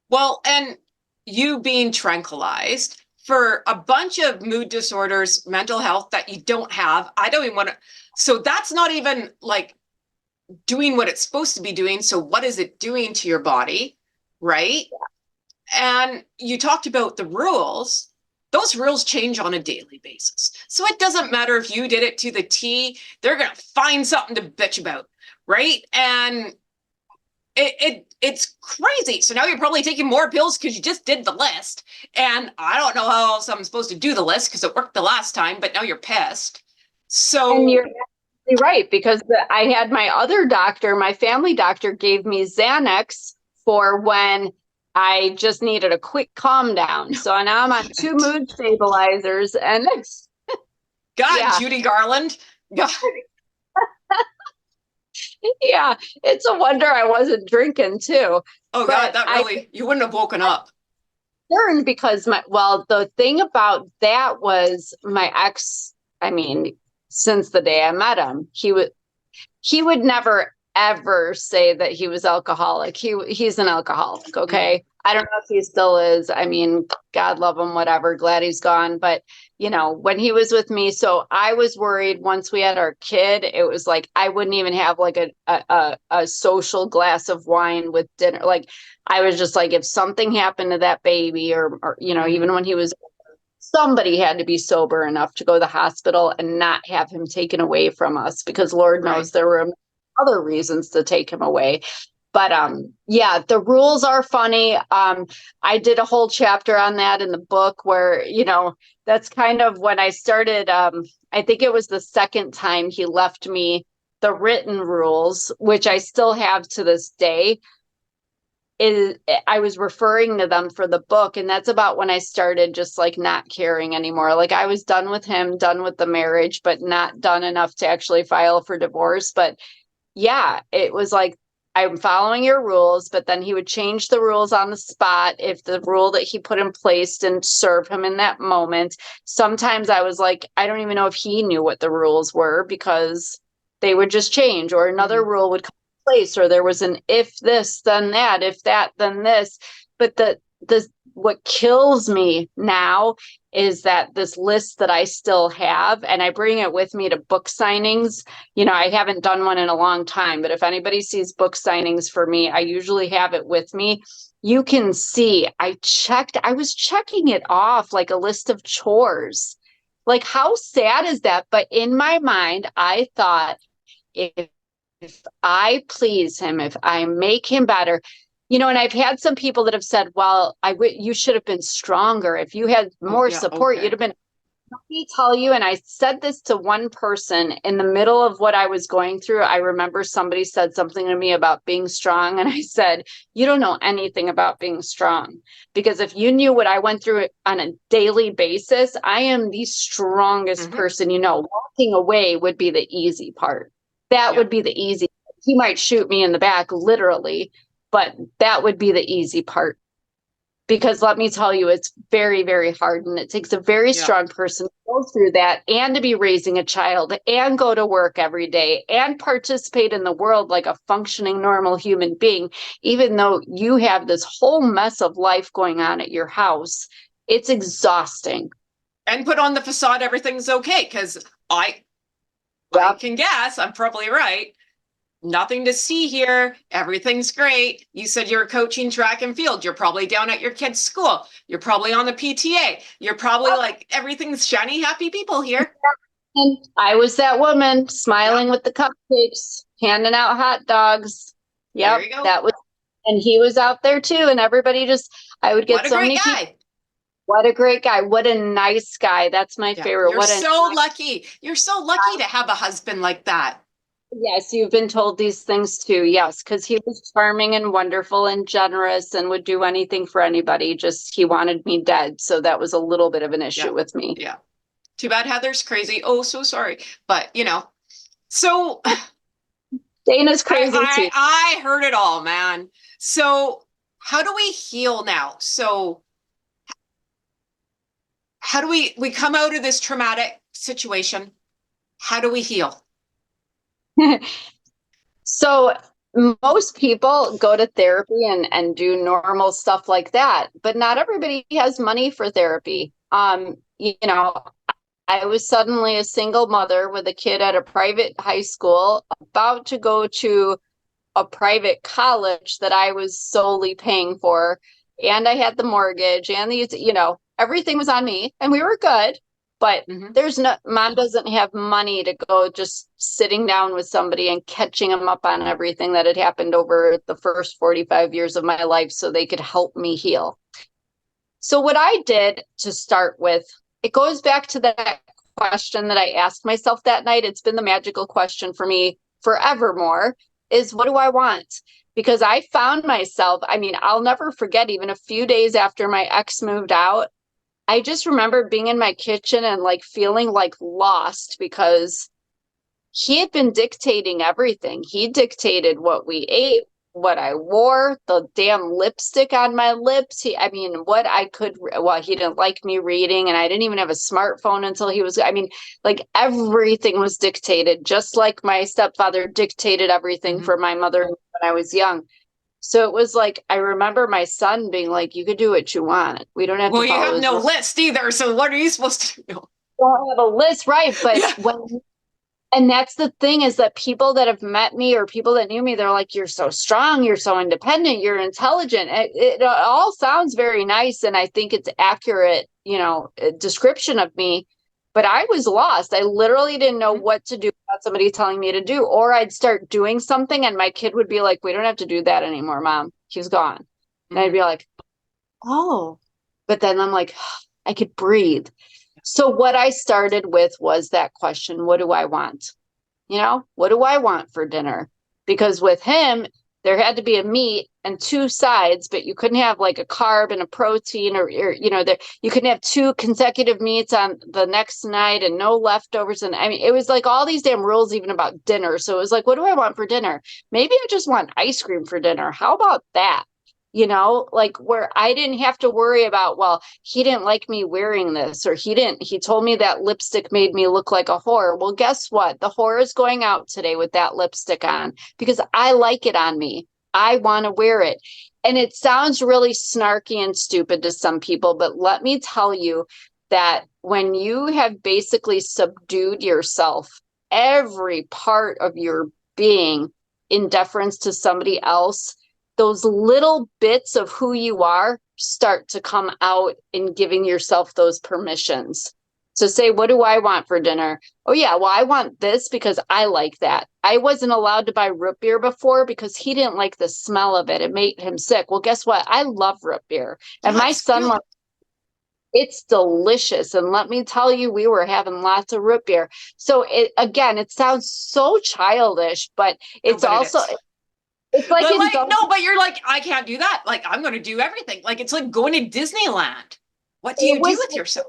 Well, and you being tranquilized for a bunch of mood disorders, mental health that you don't have. I don't even want to. So that's not even like doing what it's supposed to be doing. So what is it doing to your body? Right. And you talked about the rules. Those rules change on a daily basis. So it doesn't matter if you did it to the T, they're going to find something to bitch about. Right. And it's crazy. So now you're probably taking more pills because you just did the list. And I don't know how else I'm supposed to do the list because it worked the last time, but now you're pissed. So and you're absolutely right, because I had my other doctor, my family doctor, gave me Xanax for when I just needed a quick calm down. So now I'm on 2 mood stabilizers, and Judy Garland. God. Yeah, it's a wonder I wasn't drinking too. Oh God, that really, you wouldn't have woken up. Because the thing about that was my ex, I mean, since the day I met him, he would never ever say that he was alcoholic. He's an alcoholic, okay? I don't know if he still is. I mean, God love him, whatever. Glad he's gone. But, when he was with me, so I was worried once we had our kid, it was like I wouldn't even have like a social glass of wine with dinner. Like I was just like, if something happened to that baby or even when he was, somebody had to be sober enough to go to the hospital and not have him taken away from us, because Lord knows there were other reasons to take him away. But yeah, the rules are funny. I did a whole chapter on that in the book where, that's kind of when I started. I think it was the second time he left me the written rules, which I still have to this day. I was referring to them for the book, and that's about when I started just like not caring anymore. Like I was done with him, done with the marriage, but not done enough to actually file for divorce. But yeah, it was like, I'm following your rules, but then he would change the rules on the spot if the rule that he put in place didn't serve him in that moment. Sometimes I was like, I don't even know if he knew what the rules were, because they would just change, or another rule would come in place, or there was an if this, then that, if that, then this. But what kills me now is that this list that I still have, and I bring it with me to book signings. I haven't done one in a long time, but if anybody sees book signings for me, I usually have it with me. You can see I was checking it off like a list of chores. Like, how sad is that? But in my mind, I thought, if I please him, if I make him better, and I've had some people that have said, well, you should have been stronger. If you had more support, you'd have been. Let me tell you, and I said this to one person in the middle of what I was going through. I remember somebody said something to me about being strong. And I said, you don't know anything about being strong, because if you knew what I went through on a daily basis, I am the strongest person. Walking away would be the easy part. That would be the easy. He might shoot me in the back, literally, but that would be the easy part. Because let me tell you, it's very, very hard. And it takes a very strong person to go through that, and to be raising a child, and go to work every day, and participate in the world like a functioning, normal human being, even though you have this whole mess of life going on at your house. It's exhausting. And put on the facade everything's okay, because I can guess, I'm probably right. Nothing to see here. Everything's great. You said you're coaching track and field. You're probably down at your kid's school. You're probably on the PTA. You're probably like, everything's shiny, happy people here. And I was that woman smiling with the cupcakes, handing out hot dogs. Yep, there you go. That was, and he was out there too. And everybody I would get so many people. What a great guy. What a nice guy. That's my favorite. You're so lucky. You're so lucky to have a husband like that. Yes, you've been told these things too. Yes, because he was charming and wonderful and generous and would do anything for anybody. Just he wanted me dead. So that was a little bit of an issue with me. Yeah. Too bad Heather's crazy. Oh, so sorry. But, so Dana's crazy too. I heard it all, man. So how do we heal now? So how do we come out of this traumatic situation? How do we heal? So most people go to therapy and do normal stuff like that, but not everybody has money for therapy. I was suddenly a single mother with a kid at a private high school, about to go to a private college that I was solely paying for. And I had the mortgage and these, everything was on me, and we were good. But mom doesn't have money to go just sitting down with somebody and catching them up on everything that had happened over the first 45 years of my life so they could help me heal. So what I did to start with, it goes back to that question that I asked myself that night. It's been the magical question for me forevermore, is what do I want? Because I found myself, I'll never forget, even a few days after my ex moved out, I just remember being in my kitchen and like feeling like lost, because he had been dictating everything. He dictated what we ate, what I wore, the damn lipstick on my lips. He didn't like me reading, and I didn't even have a smartphone until like everything was dictated, just like my stepfather dictated everything for my mother when I was young. So it was like, I remember my son being like, you could do what you want. We don't have to you follow have no rules. list either. So what are you supposed to do? Don't have a list, right? But Yeah. and that's the thing, is that people that have met me or people that knew me, they're like, you're so strong, you're so independent, you're intelligent. It all sounds very nice. And I think it's accurate, description of me. But I was lost. I literally didn't know what to do without somebody telling me to do. Or I'd start doing something and my kid would be like, we don't have to do that anymore, Mom. He's gone. And I'd be like, oh. But then I'm like, I could breathe. So what I started with was that question, what do I want? What do I want for dinner? Because with him, there had to be a meat and two sides, but you couldn't have like a carb and a protein you couldn't have two consecutive meats on the next night and no leftovers. And I mean, it was like all these damn rules even about dinner. So it was like, what do I want for dinner? Maybe I just want ice cream for dinner. How about that? Like where I didn't have to worry about, well, he didn't like me wearing this, or he told me that lipstick made me look like a whore. Well, guess what? The whore is going out today with that lipstick on because I like it on me. I want to wear it. And it sounds really snarky and stupid to some people, but let me tell you that when you have basically subdued yourself, every part of your being in deference to somebody else, those little bits of who you are start to come out in giving yourself those permissions. So say, what do I want for dinner? Oh yeah, well, I want this because I like that. I wasn't allowed to buy root beer before because he didn't like the smell of it. It made him sick. Well, guess what? I love root beer. And my son, it's delicious. And let me tell you, we were having lots of root beer. So it sounds so childish, but it's also... It's like, but you're like, I can't do that. Like, I'm going to do everything. Like, it's like going to Disneyland. What do you do with yourself?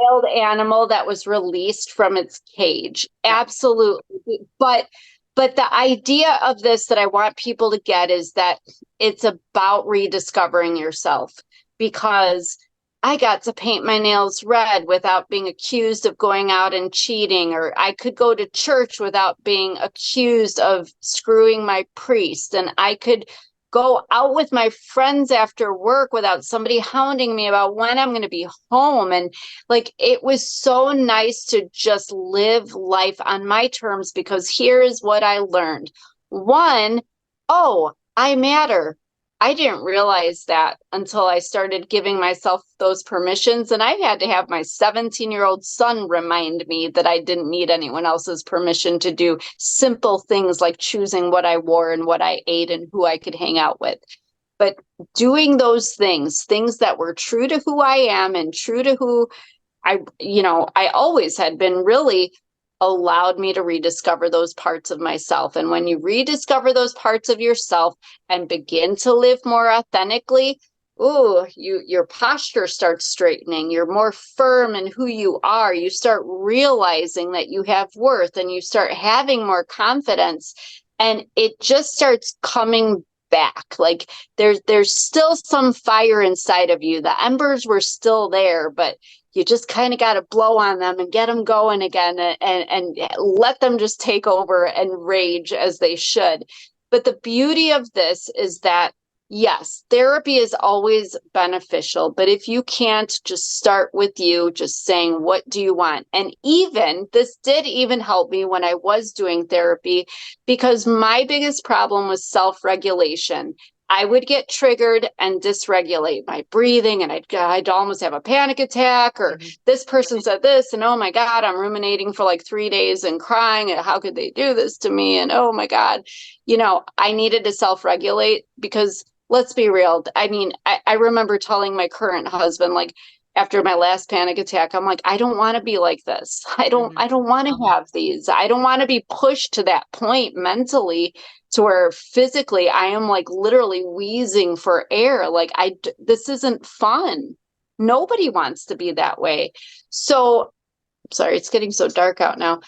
Wild animal that was released from its cage. Yeah. Absolutely. But the idea of this that I want people to get is that it's about rediscovering yourself, because I got to paint my nails red without being accused of going out and cheating, or I could go to church without being accused of screwing my priest. And I could go out with my friends after work without somebody hounding me about when I'm going to be home. And like, it was so nice to just live life on my terms, because here is what I learned. One, oh, I matter. I didn't realize that until I started giving myself those permissions. And I had to have my 17-year-old son remind me that I didn't need anyone else's permission to do simple things like choosing what I wore and what I ate and who I could hang out with. But doing those things that were true to who I am and true to who I always had been, really allowed me to rediscover those parts of myself. And when you rediscover those parts of yourself and begin to live more authentically, your posture starts straightening. You're more firm in who you are. You start realizing that you have worth, and you start having more confidence, and it just starts coming back. Like there's still some fire inside of you. The embers were still there, but you just kind of got to blow on them and get them going again, and let them just take over and rage as they should. But the beauty of this is that, yes, therapy is always beneficial, but if you can't, just start with you, just saying, what do you want? And this did even help me when I was doing therapy, because my biggest problem was self-regulation. I would get triggered and dysregulate my breathing, and I'd almost have a panic attack, or this person said this, and oh my God, I'm ruminating for like 3 days and crying, and how could they do this to me? And oh my God, I needed to self-regulate, because let's be real. I mean, I remember telling my current husband, like, after my last panic attack, I'm like, I don't want to be like this. I don't want to have these. I don't want to be pushed to that point mentally, to where physically I am like literally wheezing for air. Like, this isn't fun. Nobody wants to be that way. So, sorry, it's getting so dark out now.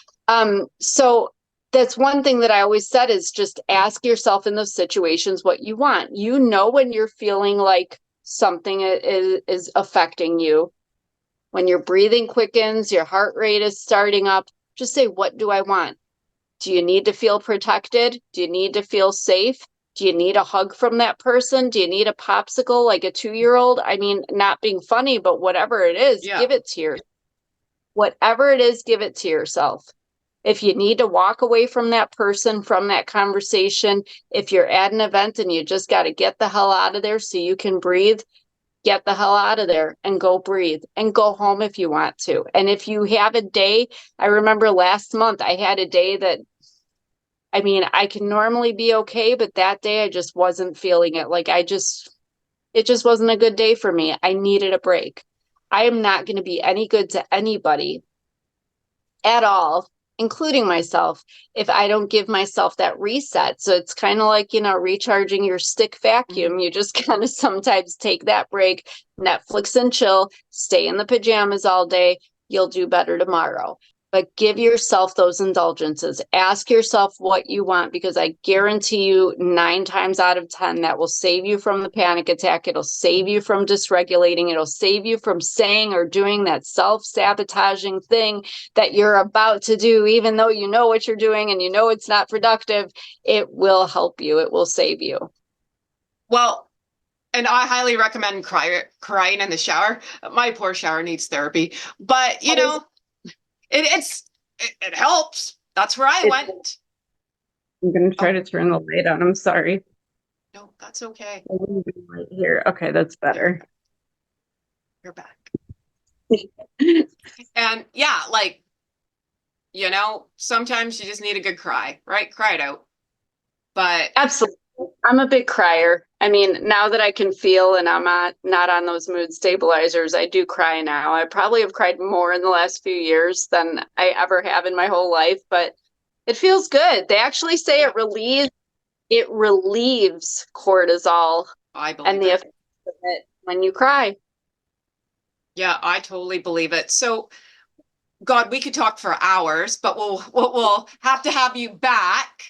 So that's one thing that I always said is just ask yourself in those situations what you want. You know, when you're feeling like something is affecting you, when your breathing quickens, your heart rate is starting up, just say, what do I want? Do you need to feel protected? Do you need to feel safe? Do you need a hug from that person? Do you need a popsicle like a 2-year-old? I mean, not being funny, but whatever it is, Yeah. give it to yourself. Whatever it is, give it to yourself. If you need to walk away from that person, from that conversation, if you're at an event and you just got to get the hell out of there so you can breathe, get the hell out of there and go breathe and go home if you want to. And if you have a day, I remember last month I had a day that, I mean, I can normally be okay, but that day I just wasn't feeling it. Like it just wasn't a good day for me. I needed a break. I am not going to be any good to anybody at all, including myself, if I don't give myself that reset. So it's kind of like, recharging your stick vacuum. You just kind of sometimes take that break, Netflix and chill, stay in the pajamas all day. You'll do better tomorrow. But give yourself those indulgences. Ask yourself what you want, because I guarantee you 9 times out of 10, that will save you from the panic attack. It'll save you from dysregulating. It'll save you from saying or doing that self-sabotaging thing that you're about to do, even though you know what you're doing and you know it's not productive. It will help you. It will save you. Well, and I highly recommend crying in the shower. My poor shower needs therapy, but it helps. That's where I went. I'm going to try to turn the light on. I'm sorry. No, that's okay. Right here. Okay, that's better. You're back. And yeah, like, sometimes you just need a good cry, right? Cry it out. But Absolutely. I'm a big crier. I mean, now that I can feel and I'm not on those mood stabilizers, I do cry now. I probably have cried more in the last few years than I ever have in my whole life, but it feels good. They actually say it relieves cortisol I believe and the it. effects of it when you cry. Yeah, I totally believe it. So, God, we could talk for hours, but we'll have to have you back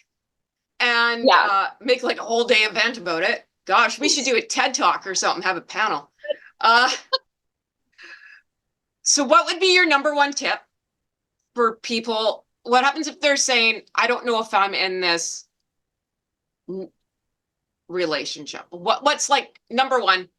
and Yeah. make like a whole day event about it. Gosh, we should do a TED Talk or something, have a panel. Uh, so what would be your number one tip for people? What happens if they're saying, I don't know if I'm in this relationship? What's like number one?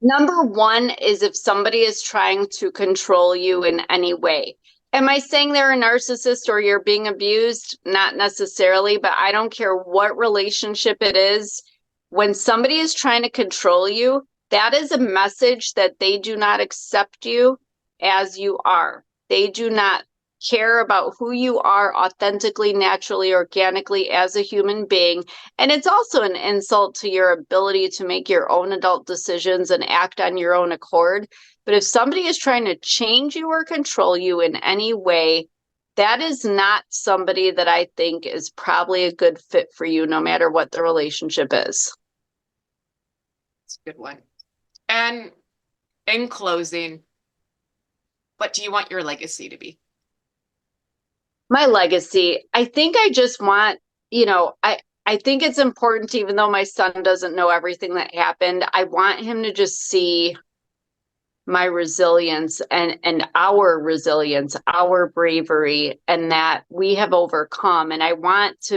Number one is if somebody is trying to control you in any way. Am I saying they're a narcissist or you're being abused? Not necessarily, but I don't care what relationship it is. When somebody is trying to control you, that is a message that they do not accept you as you are. They do not care about who you are authentically, naturally, organically as a human being. And it's also an insult to your ability to make your own adult decisions and act on your own accord. But if somebody is trying to change you or control you in any way, that is not somebody that I think is probably a good fit for you, no matter what the relationship is. It's a good one. And in closing, what do you want your legacy to be? My legacy, I think I just want, I think it's important, even though my son doesn't know everything that happened, I want him to just see my resilience and our resilience, our bravery, and that we have overcome. And I want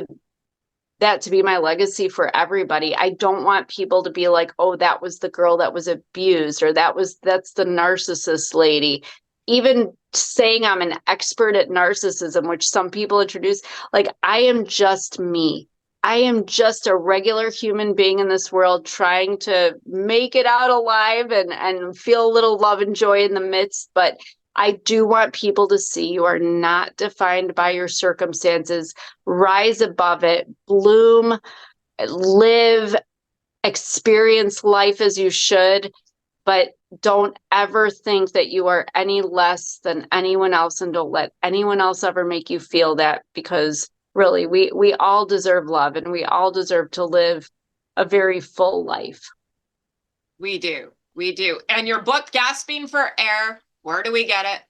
that to be my legacy for everybody. I don't want people to be like, oh, that was the girl that was abused, or that's the narcissist lady. Even saying I'm an expert at narcissism, which some people introduce, like, I am just me. I am just a regular human being in this world trying to make it out alive and feel a little love and joy in the midst. But I do want people to see you are not defined by your circumstances. Rise above it, bloom, live, experience life as you should, but don't ever think that you are any less than anyone else, and don't let anyone else ever make you feel that, because really we all deserve love and we all deserve to live a very full life. We do. We do. And your book, Gasping for Air, where do we get it?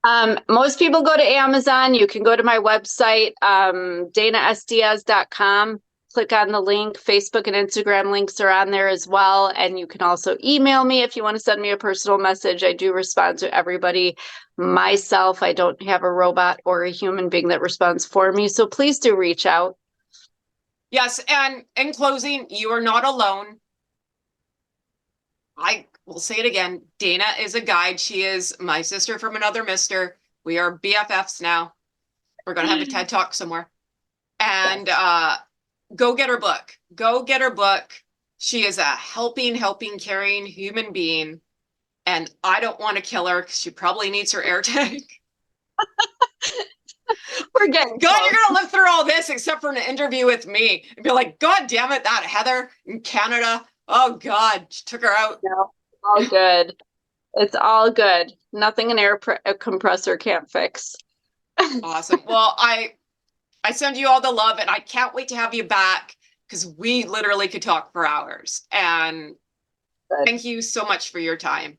Most people go to Amazon. You can go to my website, danasdiaz.com. Click on the link. Facebook and Instagram links are on there as well. And you can also email me if you want to send me a personal message. I do respond to everybody myself. I don't have a robot or a human being that responds for me. So please do reach out. Yes, and in closing, you are not alone. I will say it again. Dana is a guide. She is my sister from another mister. We are BFFs now. We're going to have a TED Talk somewhere. And go get her book. Go get her book. She is a helping, caring human being. And I don't want to kill her because she probably needs her air tank. We're getting God, close. you're going to live through all this except for an interview with me and be like, God damn it, that Heather in Canada. Oh, God, she took her out. No, all good. It's all good. Nothing an a compressor can't fix. Awesome. Well, I send you all the love and I can't wait to have you back because we literally could talk for hours. And Good. thank you so much for your time.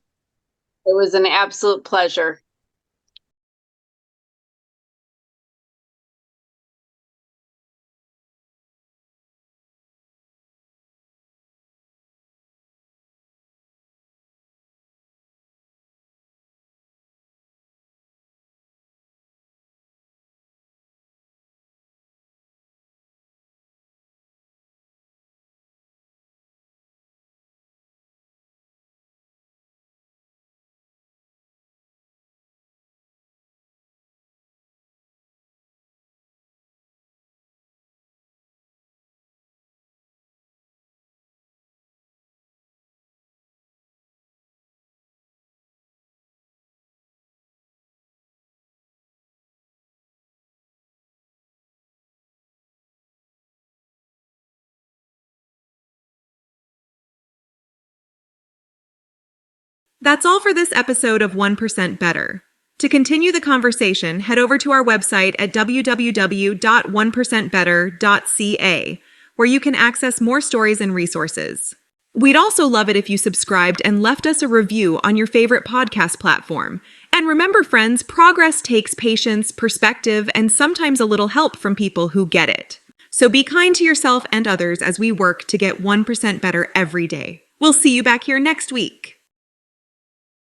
It was an absolute pleasure. That's all for this episode of 1% Better. To continue the conversation, head over to our website at www.1percentbetter.ca, where you can access more stories and resources. We'd also love it if you subscribed and left us a review on your favorite podcast platform. And remember, friends, progress takes patience, perspective, and sometimes a little help from people who get it. So be kind to yourself and others as we work to get 1% better every day. We'll see you back here next week.